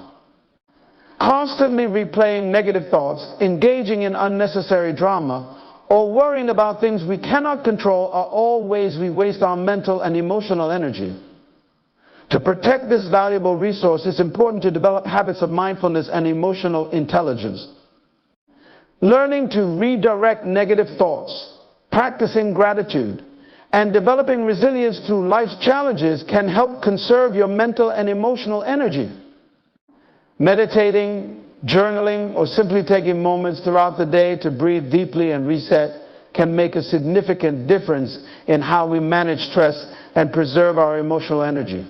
Constantly replaying negative thoughts, engaging in unnecessary drama, or worrying about things we cannot control are all ways we waste our mental and emotional energy. To protect this valuable resource, it's important to develop habits of mindfulness and emotional intelligence. Learning to redirect negative thoughts, practicing gratitude, and developing resilience through life's challenges can help conserve your mental and emotional energy. Meditating, journaling, or simply taking moments throughout the day to breathe deeply and reset can make a significant difference in how we manage stress and preserve our emotional energy.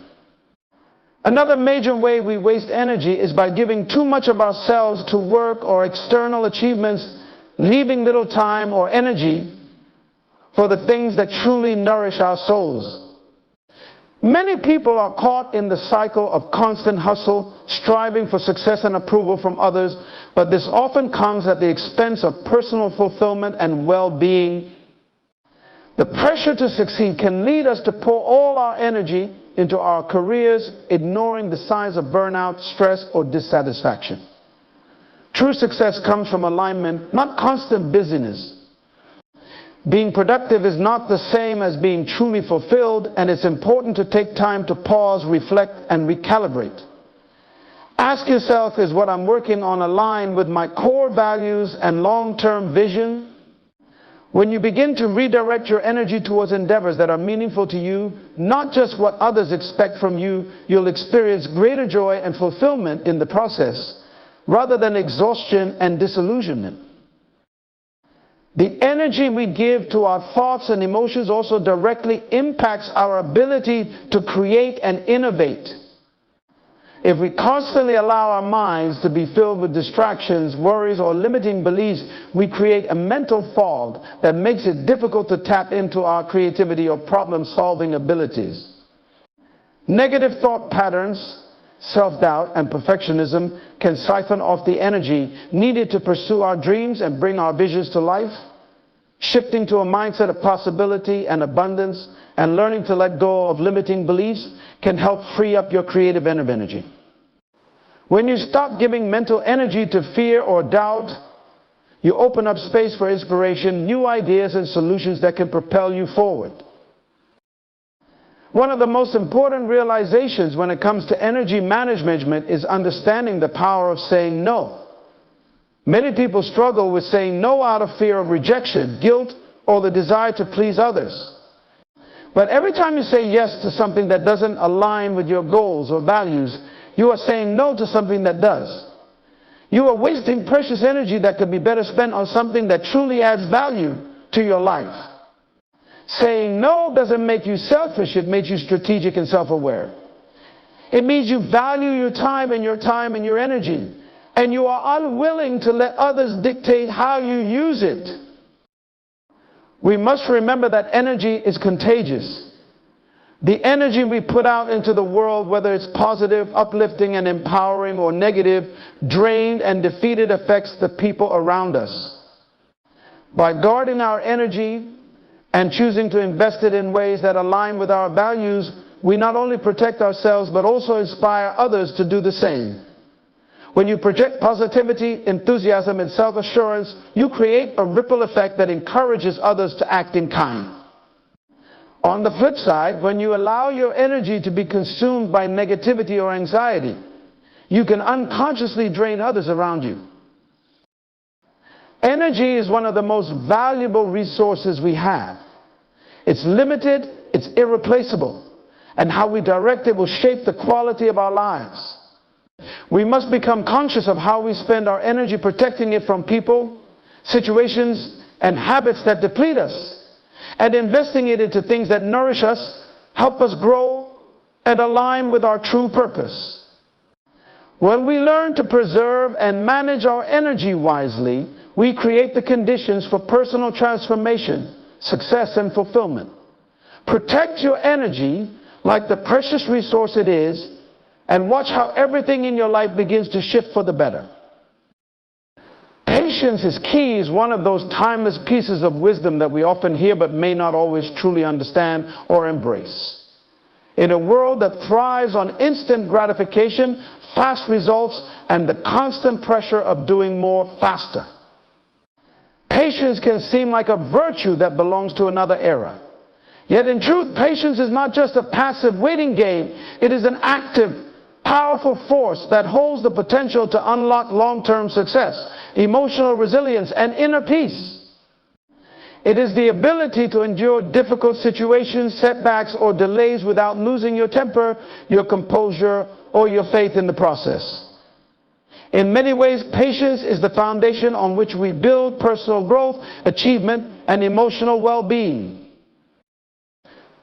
Another major way we waste energy is by giving too much of ourselves to work or external achievements, leaving little time or energy for the things that truly nourish our souls. Many people are caught in the cycle of constant hustle, striving for success and approval from others, but this often comes at the expense of personal fulfillment and well-being. The pressure to succeed can lead us to pour all our energy into our careers, ignoring the signs of burnout, stress, or dissatisfaction. True success comes from alignment, not constant busyness. Being productive is not the same as being truly fulfilled, and it's important to take time to pause, reflect, and recalibrate. Ask yourself, is what I'm working on aligned with my core values and long-term vision? When you begin to redirect your energy towards endeavors that are meaningful to you, not just what others expect from you, you'll experience greater joy and fulfillment in the process, rather than exhaustion and disillusionment. The energy we give to our thoughts and emotions also directly impacts our ability to create and innovate. If we constantly allow our minds to be filled with distractions, worries, or limiting beliefs, we create a mental fog that makes it difficult to tap into our creativity or problem-solving abilities. Negative thought patterns, self-doubt, and perfectionism can siphon off the energy needed to pursue our dreams and bring our visions to life. Shifting to a mindset of possibility and abundance and learning to let go of limiting beliefs can help free up your creative energy. When you stop giving mental energy to fear or doubt, you open up space for inspiration, new ideas, and solutions that can propel you forward. One of the most important realizations when it comes to energy management is understanding the power of saying no. Many people struggle with saying no out of fear of rejection, guilt, or the desire to please others. But every time you say yes to something that doesn't align with your goals or values, you are saying no to something that does. You are wasting precious energy that could be better spent on something that truly adds value to your life. Saying no doesn't make you selfish, it makes you strategic and self-aware. It means you value your time and your energy, and you are unwilling to let others dictate how you use it. We must remember that energy is contagious. The energy we put out into the world, whether it's positive, uplifting, and empowering, or negative, drained and defeated, affects the people around us. By guarding our energy and choosing to invest it in ways that align with our values, we not only protect ourselves, but also inspire others to do the same. When you project positivity, enthusiasm, and self-assurance, you create a ripple effect that encourages others to act in kind. On the flip side, when you allow your energy to be consumed by negativity or anxiety, you can unconsciously drain others around you. Energy is one of the most valuable resources we have. It's limited, it's irreplaceable, and how we direct it will shape the quality of our lives. We must become conscious of how we spend our energy, protecting it from people, situations, and habits that deplete us, and investing it into things that nourish us, help us grow, and align with our true purpose. When we learn to preserve and manage our energy wisely, we create the conditions for personal transformation, success, and fulfillment. Protect your energy like the precious resource it is, and watch how everything in your life begins to shift for the better. Patience is key is one of those timeless pieces of wisdom that we often hear but may not always truly understand or embrace. In a world that thrives on instant gratification, fast results, and the constant pressure of doing more faster, patience can seem like a virtue that belongs to another era. Yet in truth, patience is not just a passive waiting game. It is an active, powerful force that holds the potential to unlock long-term success, emotional resilience, and inner peace. It is the ability to endure difficult situations, setbacks, or delays without losing your temper, your composure, or your faith in the process. In many ways, patience is the foundation on which we build personal growth, achievement, and emotional well-being.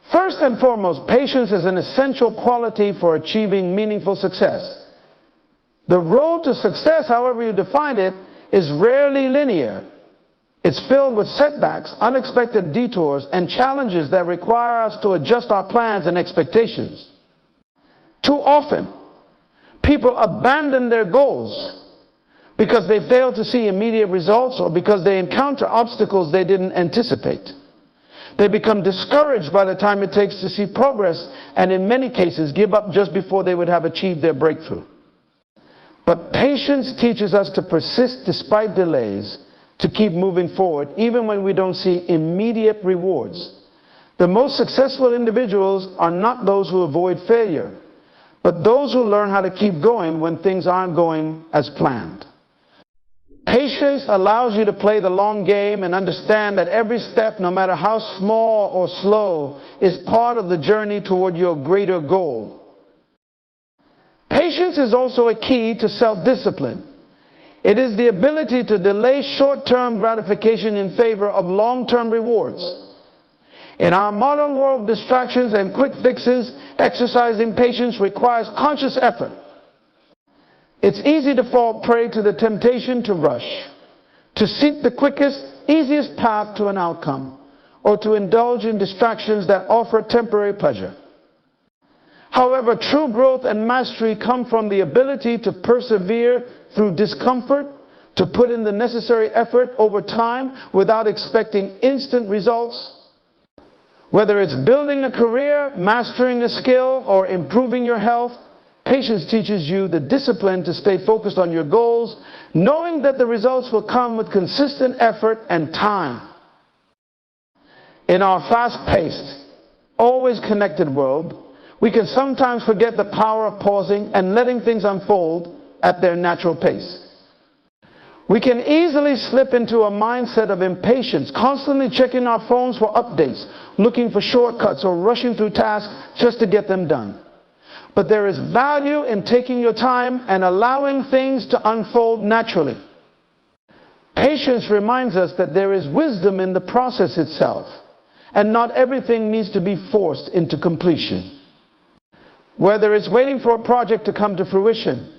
First and foremost, patience is an essential quality for achieving meaningful success. The road to success, however you define it, is rarely linear. It's filled with setbacks, unexpected detours, and challenges that require us to adjust our plans and expectations. Too often, people abandon their goals because they fail to see immediate results or because they encounter obstacles they didn't anticipate. They become discouraged by the time it takes to see progress, and in many cases give up just before they would have achieved their breakthrough. But patience teaches us to persist despite delays, to keep moving forward even when we don't see immediate rewards. The most successful individuals are not those who avoid failure, but those who learn how to keep going when things aren't going as planned. Patience allows you to play the long game and understand that every step, no matter how small or slow, is part of the journey toward your greater goal. Patience is also a key to self-discipline. It is the ability to delay short-term gratification in favor of long-term rewards. In our modern world of distractions and quick fixes, exercising patience requires conscious effort. It's easy to fall prey to the temptation to rush, to seek the quickest, easiest path to an outcome, or to indulge in distractions that offer temporary pleasure. However, true growth and mastery come from the ability to persevere through discomfort, to put in the necessary effort over time without expecting instant results. Whether it's building a career, mastering a skill, or improving your health, patience teaches you the discipline to stay focused on your goals, knowing that the results will come with consistent effort and time. In our fast-paced, always connected world, we can sometimes forget the power of pausing and letting things unfold at their natural pace. We can easily slip into a mindset of impatience, constantly checking our phones for updates, looking for shortcuts, or rushing through tasks just to get them done. But there is value in taking your time and allowing things to unfold naturally. Patience reminds us that there is wisdom in the process itself, and not everything needs to be forced into completion. Whether it's waiting for a project to come to fruition,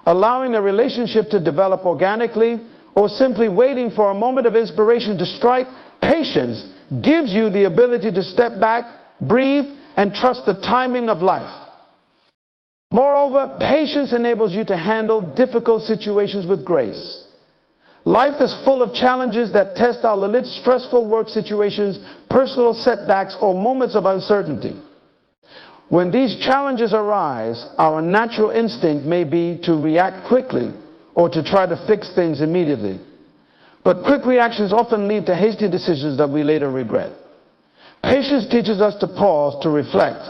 allowing a relationship to develop organically, or simply waiting for a moment of inspiration to strike, patience gives you the ability to step back, breathe, and trust the timing of life. Moreover, patience enables you to handle difficult situations with grace. Life is full of challenges that test our limits, stressful work situations, personal setbacks, or moments of uncertainty. When these challenges arise, our natural instinct may be to react quickly or to try to fix things immediately. But quick reactions often lead to hasty decisions that we later regret. Patience teaches us to pause, to reflect,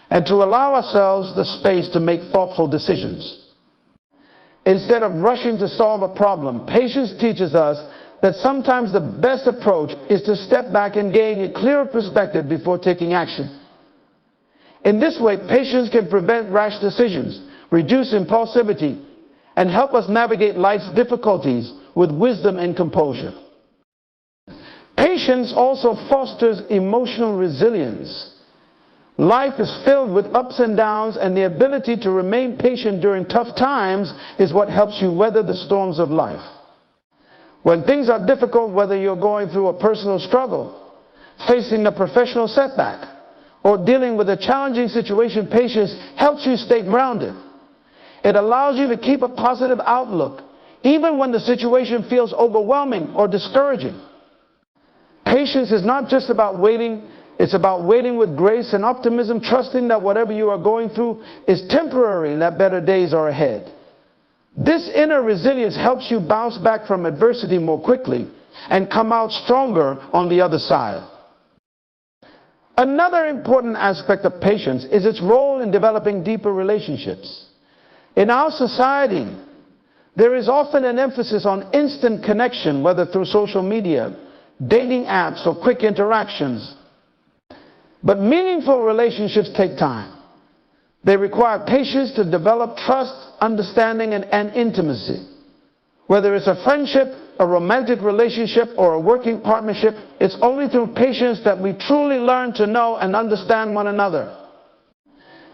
and to allow ourselves the space to make thoughtful decisions. Instead of rushing to solve a problem, patience teaches us that sometimes the best approach is to step back and gain a clearer perspective before taking action. In this way, patience can prevent rash decisions, reduce impulsivity, and help us navigate life's difficulties with wisdom and composure. Patience also fosters emotional resilience. Life is filled with ups and downs, and the ability to remain patient during tough times is what helps you weather the storms of life. When things are difficult, whether you're going through a personal struggle, facing a professional setback, or dealing with a challenging situation, patience helps you stay grounded. It allows you to keep a positive outlook, even when the situation feels overwhelming or discouraging. Patience is not just about waiting. It's about waiting with grace and optimism, trusting that whatever you are going through is temporary and that better days are ahead. This inner resilience helps you bounce back from adversity more quickly and come out stronger on the other side. Another important aspect of patience is its role in developing deeper relationships. In our society, there is often an emphasis on instant connection, whether through social media, dating apps, or quick interactions. But meaningful relationships take time. They require patience to develop trust, understanding, and intimacy. Whether it's a friendship, a romantic relationship, or a working partnership, it's only through patience that we truly learn to know and understand one another.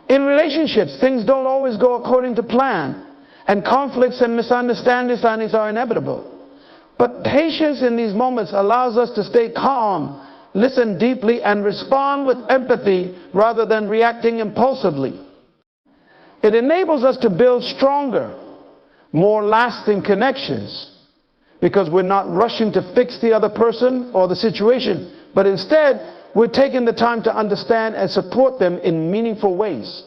In relationships, things don't always go according to plan, and conflicts and misunderstandings are inevitable. But patience in these moments allows us to stay calm, listen deeply, and respond with empathy rather than reacting impulsively. It enables us to build stronger, more lasting connections, because we're not rushing to fix the other person or the situation, but instead we're taking the time to understand and support them in meaningful ways.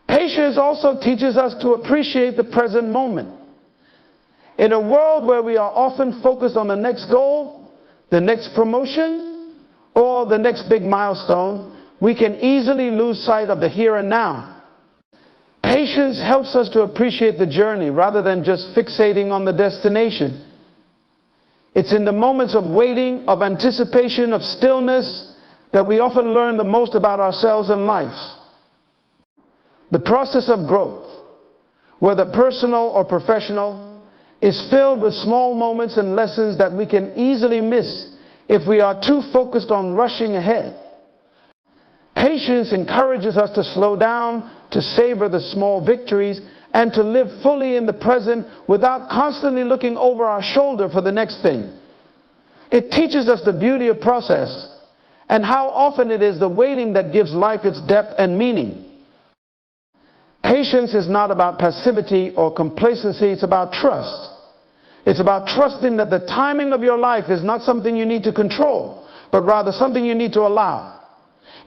Patience also teaches us to appreciate the present moment. In a world where we are often focused on the next goal, the next promotion, or the next big milestone, we can easily lose sight of the here and now. Patience helps us to appreciate the journey rather than just fixating on the destination. It's in the moments of waiting, of anticipation, of stillness, that we often learn the most about ourselves and life. The process of growth, whether personal or professional, is filled with small moments and lessons that we can easily miss if we are too focused on rushing ahead. Patience encourages us to slow down, to savor the small victories, and to live fully in the present without constantly looking over our shoulder for the next thing. It teaches us the beauty of process and how often it is the waiting that gives life its depth and meaning. Patience is not about passivity or complacency, it's about trust. It's about trusting that the timing of your life is not something you need to control, but rather something you need to allow.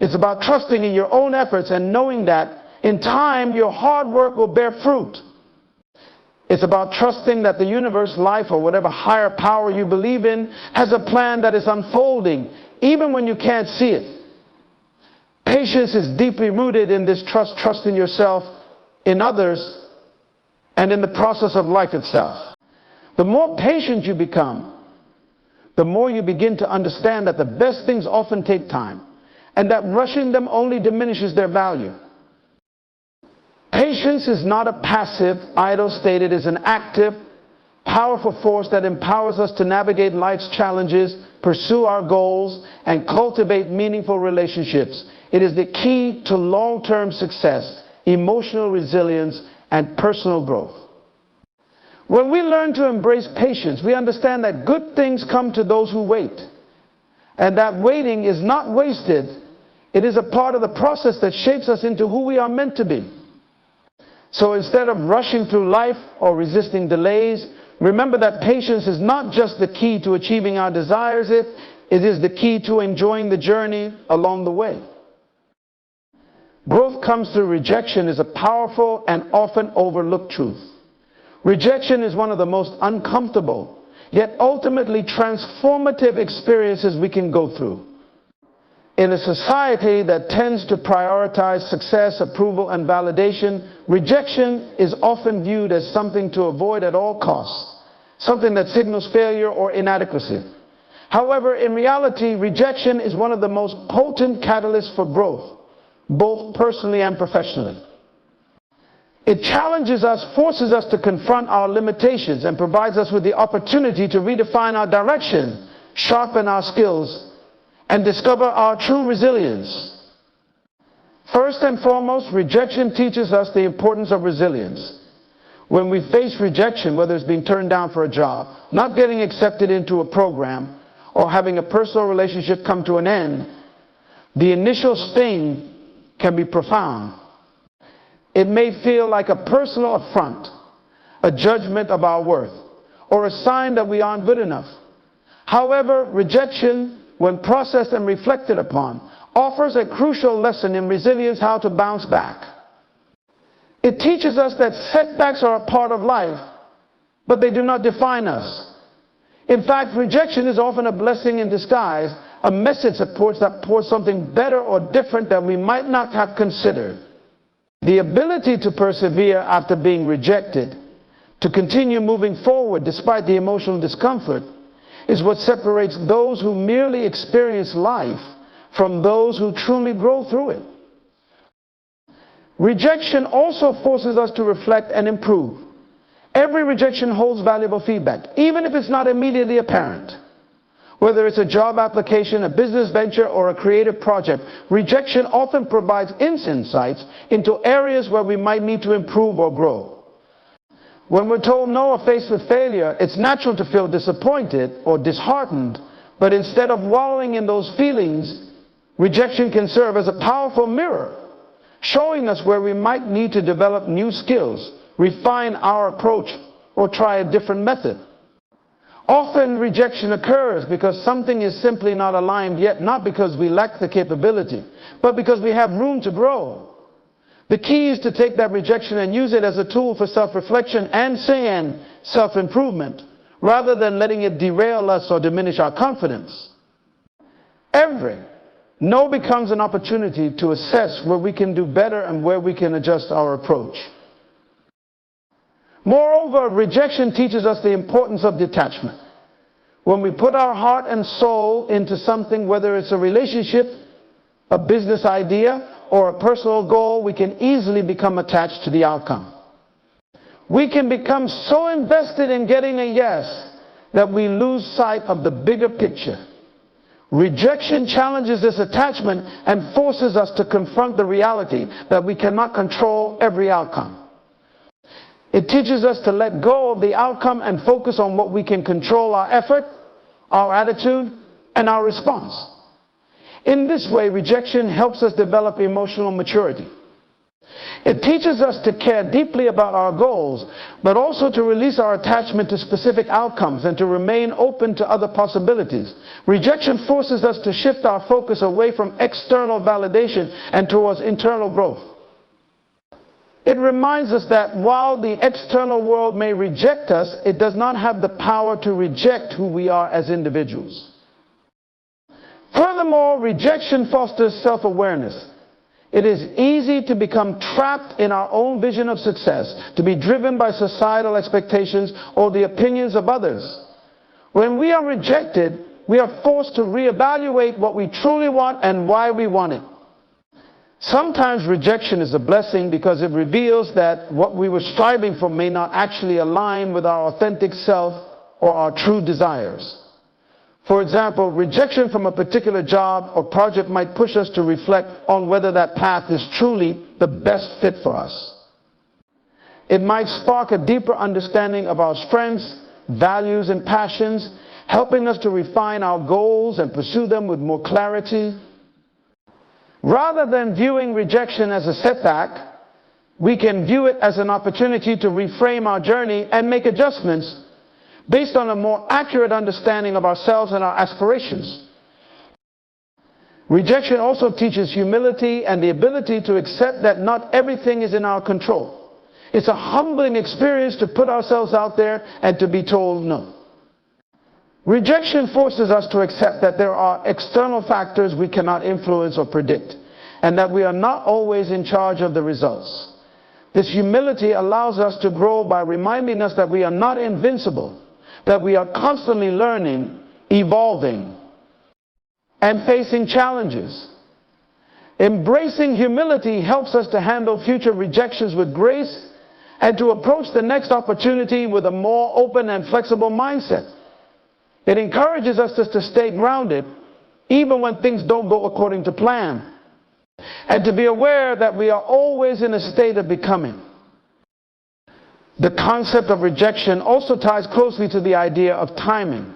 It's about trusting in your own efforts and knowing that in time your hard work will bear fruit. It's about trusting that the universe, life, or whatever higher power you believe in has a plan that is unfolding, even when you can't see it. Patience is deeply rooted in this trust in yourself, in others, and in the process of life itself. The more patient you become, the more you begin to understand that the best things often take time, and that rushing them only diminishes their value. Patience is not a passive, idle state. It is an active, powerful force that empowers us to navigate life's challenges pursue our goals, and cultivate meaningful relationships. It is the key to long-term success, emotional resilience, and personal growth. When we learn to embrace patience, we understand that good things come to those who wait, and that waiting is not wasted. It is a part of the process that shapes us into who we are meant to be. So instead of rushing through life or resisting delays, remember that patience is not just the key to achieving our desires, it is the key to enjoying the journey along the way. Growth comes through rejection is a powerful and often overlooked truth. Rejection is one of the most uncomfortable, yet ultimately transformative experiences we can go through. In a society that tends to prioritize success, approval, and validation, rejection is often viewed as something to avoid at all costs, something that signals failure or inadequacy. However, in reality, rejection is one of the most potent catalysts for growth, both personally and professionally. It challenges us, forces us to confront our limitations, and provides us with the opportunity to redefine our direction, sharpen our skills, and discover our true resilience. First and foremost, rejection teaches us the importance of resilience. When we face rejection, whether it's being turned down for a job, not getting accepted into a program, or having a personal relationship come to an end, the initial sting can be profound. It may feel like a personal affront, a judgment of our worth, or a sign that we aren't good enough. However, rejection, when processed and reflected upon, offers a crucial lesson in resilience, how to bounce back. It teaches us that setbacks are a part of life, but they do not define us. In fact, rejection is often a blessing in disguise, a message that pours something better or different that we might not have considered. The ability to persevere after being rejected, to continue moving forward despite the emotional discomfort, is what separates those who merely experience life from those who truly grow through it. Rejection also forces us to reflect and improve. Every rejection holds valuable feedback, even if it's not immediately apparent. Whether it's a job application, a business venture, or a creative project, rejection often provides insights into areas where we might need to improve or grow. When we're told no or faced with failure, it's natural to feel disappointed or disheartened, but instead of wallowing in those feelings, rejection can serve as a powerful mirror, showing us where we might need to develop new skills, refine our approach, or try a different method. Often rejection occurs because something is simply not aligned yet, not because we lack the capability, but because we have room to grow. The key is to take that rejection and use it as a tool for self-reflection and self-improvement, rather than letting it derail us or diminish our confidence. Every no becomes an opportunity to assess where we can do better and where we can adjust our approach. Moreover, rejection teaches us the importance of detachment. When we put our heart and soul into something, whether it's a relationship, a business idea, or a personal goal, we can easily become attached to the outcome. We can become so invested in getting a yes that we lose sight of the bigger picture. Rejection challenges this attachment and forces us to confront the reality that we cannot control every outcome. It teaches us to let go of the outcome and focus on what we can control: our effort, our attitude, and our response. In this way, rejection helps us develop emotional maturity. It teaches us to care deeply about our goals, but also to release our attachment to specific outcomes and to remain open to other possibilities. Rejection forces us to shift our focus away from external validation and towards internal growth. It reminds us that while the external world may reject us, it does not have the power to reject who we are as individuals. Furthermore, rejection fosters self-awareness. It is easy to become trapped in our own vision of success, to be driven by societal expectations or the opinions of others. When we are rejected, we are forced to reevaluate what we truly want and why we want it. Sometimes rejection is a blessing because it reveals that what we were striving for may not actually align with our authentic self or our true desires. For example, rejection from a particular job or project might push us to reflect on whether that path is truly the best fit for us. It might spark a deeper understanding of our strengths, values, and passions, helping us to refine our goals and pursue them with more clarity. Rather than viewing rejection as a setback, we can view it as an opportunity to reframe our journey and make adjustments based on a more accurate understanding of ourselves and our aspirations. Rejection also teaches humility and the ability to accept that not everything is in our control. It's a humbling experience to put ourselves out there and to be told no. Rejection forces us to accept that there are external factors we cannot influence or predict, and that we are not always in charge of the results. This humility allows us to grow by reminding us that we are not invincible, that we are constantly learning, evolving, and facing challenges. Embracing humility helps us to handle future rejections with grace and to approach the next opportunity with a more open and flexible mindset. It encourages us to stay grounded even when things don't go according to plan, and to be aware that we are always in a state of becoming. The concept of rejection also ties closely to the idea of timing.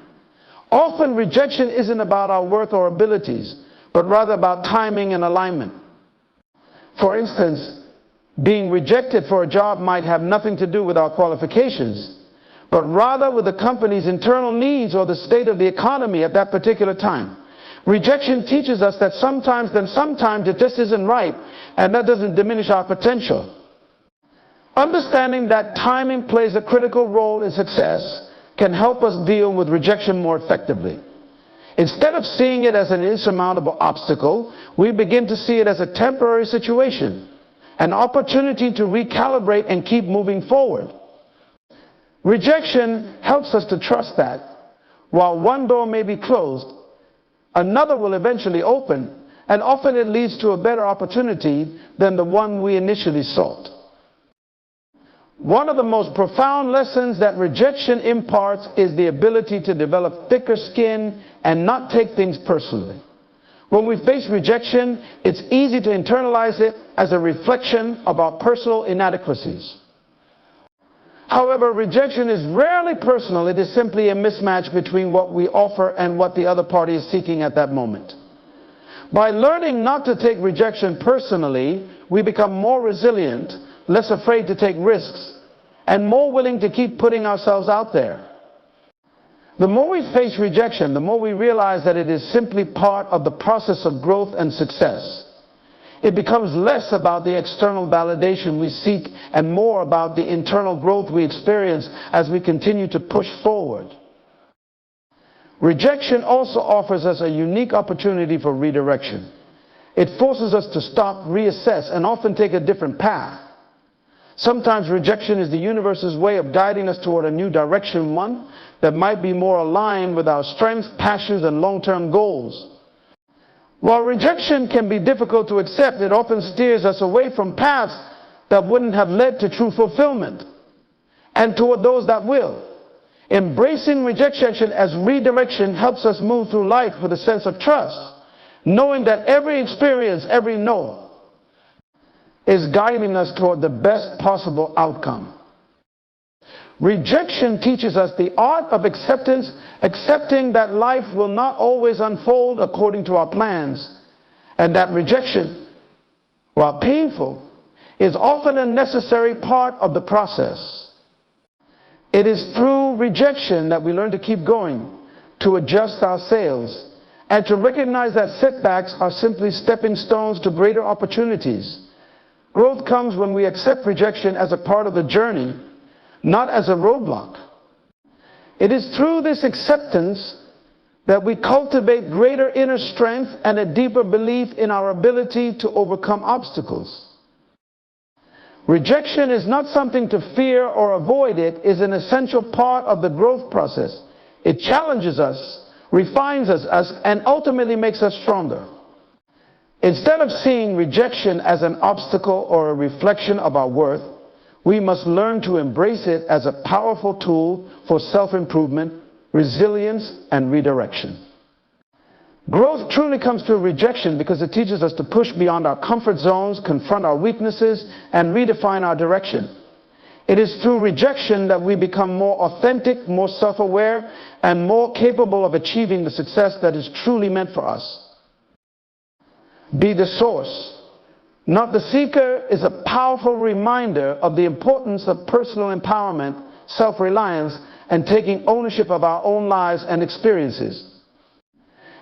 Often rejection isn't about our worth or abilities, but rather about timing and alignment. For instance, being rejected for a job might have nothing to do with our qualifications, but rather with the company's internal needs or the state of the economy at that particular time. Rejection teaches us that sometimes it just isn't right, and that doesn't diminish our potential. Understanding that timing plays a critical role in success can help us deal with rejection more effectively. Instead of seeing it as an insurmountable obstacle, we begin to see it as a temporary situation, an opportunity to recalibrate and keep moving forward. Rejection helps us to trust that while one door may be closed, another will eventually open, and often it leads to a better opportunity than the one we initially sought. One of the most profound lessons that rejection imparts is the ability to develop thicker skin and not take things personally. When we face rejection, it's easy to internalize it as a reflection of our personal inadequacies. However, rejection is rarely personal. It is simply a mismatch between what we offer and what the other party is seeking at that moment. By learning not to take rejection personally, we become more resilient, less afraid to take risks, and more willing to keep putting ourselves out there. The more we face rejection, the more we realize that it is simply part of the process of growth and success. It becomes less about the external validation we seek and more about the internal growth we experience as we continue to push forward. Rejection also offers us a unique opportunity for redirection. It forces us to stop, reassess, and often take a different path. Sometimes rejection is the universe's way of guiding us toward a new direction, one that might be more aligned with our strengths, passions, and long-term goals. While rejection can be difficult to accept, it often steers us away from paths that wouldn't have led to true fulfillment, and toward those that will. Embracing rejection as redirection helps us move through life with a sense of trust, knowing that every experience, every no, is guiding us toward the best possible outcome. Rejection teaches us the art of acceptance, accepting that life will not always unfold according to our plans, and that rejection, while painful, is often a necessary part of the process. It is through rejection that we learn to keep going, to adjust our sails, and to recognize that setbacks are simply stepping stones to greater opportunities. Growth comes when we accept rejection as a part of the journey, not as a roadblock. It is through this acceptance that we cultivate greater inner strength and a deeper belief in our ability to overcome obstacles. Rejection is not something to fear or avoid. It is an essential part of the growth process. It challenges us, refines us, and ultimately makes us stronger. Instead of seeing rejection as an obstacle or a reflection of our worth, we must learn to embrace it as a powerful tool for self-improvement, resilience, and redirection. Growth truly comes through rejection because it teaches us to push beyond our comfort zones, confront our weaknesses, and redefine our direction. It is through rejection that we become more authentic, more self-aware, and more capable of achieving the success that is truly meant for us. Be the source, not the seeker, is a powerful reminder of the importance of personal empowerment, self-reliance, and taking ownership of our own lives and experiences.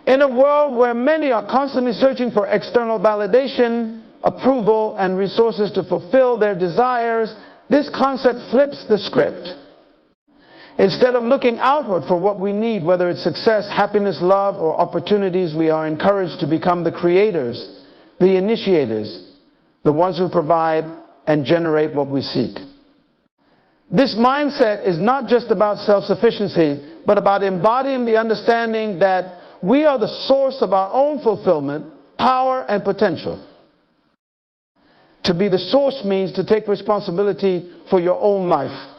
In a world where many are constantly searching for external validation, approval, and resources to fulfill their desires, this concept flips the script. Instead of looking outward for what we need, whether it's success, happiness, love, or opportunities, we are encouraged to become the creators, the initiators, the ones who provide and generate what we seek. This mindset is not just about self-sufficiency, but about embodying the understanding that we are the source of our own fulfillment, power, and potential. To be the source means to take responsibility for your own life.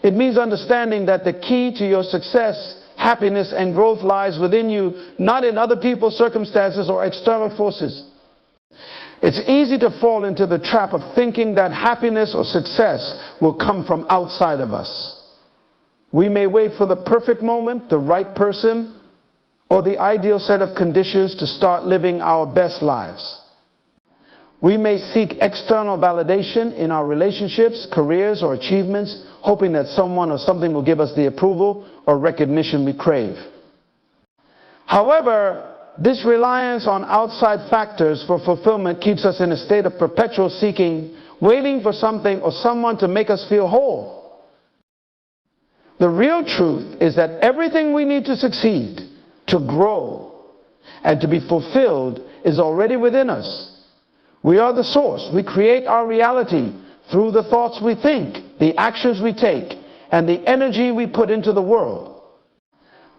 It means understanding that the key to your success, happiness, and growth lies within you, not in other people's circumstances or external forces. It's easy to fall into the trap of thinking that happiness or success will come from outside of us. We may wait for the perfect moment, the right person, or the ideal set of conditions to start living our best lives. We may seek external validation in our relationships, careers, or achievements, hoping that someone or something will give us the approval or recognition we crave. However, this reliance on outside factors for fulfillment keeps us in a state of perpetual seeking, waiting for something or someone to make us feel whole. The real truth is that everything we need to succeed, to grow, and to be fulfilled is already within us. We are the source. We create our reality through the thoughts we think, the actions we take, and the energy we put into the world.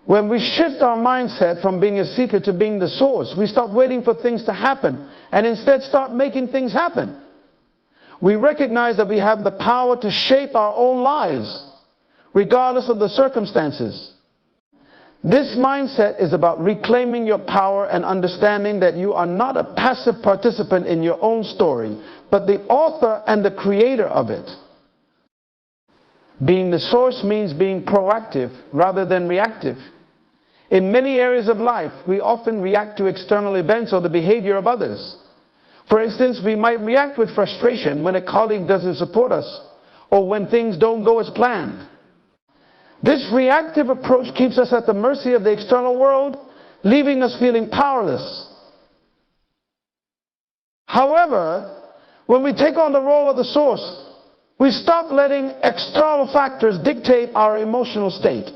When we shift our mindset from being a seeker to being the source, we stop waiting for things to happen and instead start making things happen. We recognize that we have the power to shape our own lives, regardless of the circumstances. This mindset is about reclaiming your power and understanding that you are not a passive participant in your own story, but the author and the creator of it. Being the source means being proactive rather than reactive. In many areas of life, we often react to external events or the behavior of others. For instance, we might react with frustration when a colleague doesn't support us, or when things don't go as planned. This reactive approach keeps us at the mercy of the external world, leaving us feeling powerless. However, when we take on the role of the source, we stop letting external factors dictate our emotional state.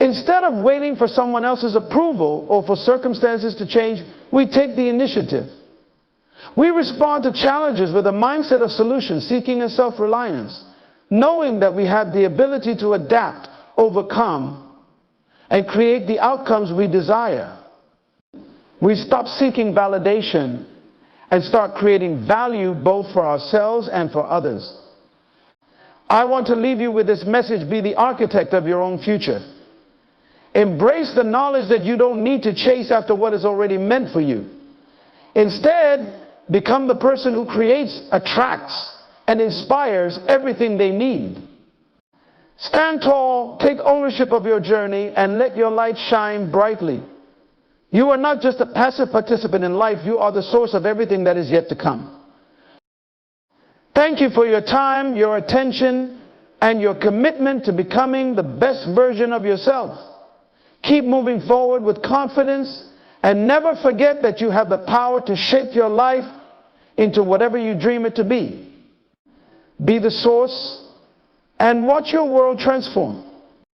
Instead of waiting for someone else's approval or for circumstances to change, we take the initiative. We respond to challenges with a mindset of solution seeking and self-reliance, knowing that we have the ability to adapt, overcome, and create the outcomes we desire. We stop seeking validation and start creating value both for ourselves and for others. I want to leave you with this message: be the architect of your own future. Embrace the knowledge that you don't need to chase after what is already meant for you. Instead, become the person who creates, attracts, and inspires everything they need. Stand tall, take ownership of your journey, and let your light shine brightly. You are not just a passive participant in life, you are the source of everything that is yet to come. Thank you for your time, your attention, and your commitment to becoming the best version of yourself. Keep moving forward with confidence, and never forget that you have the power to shape your life into whatever you dream it to be. Be the source and watch your world transform.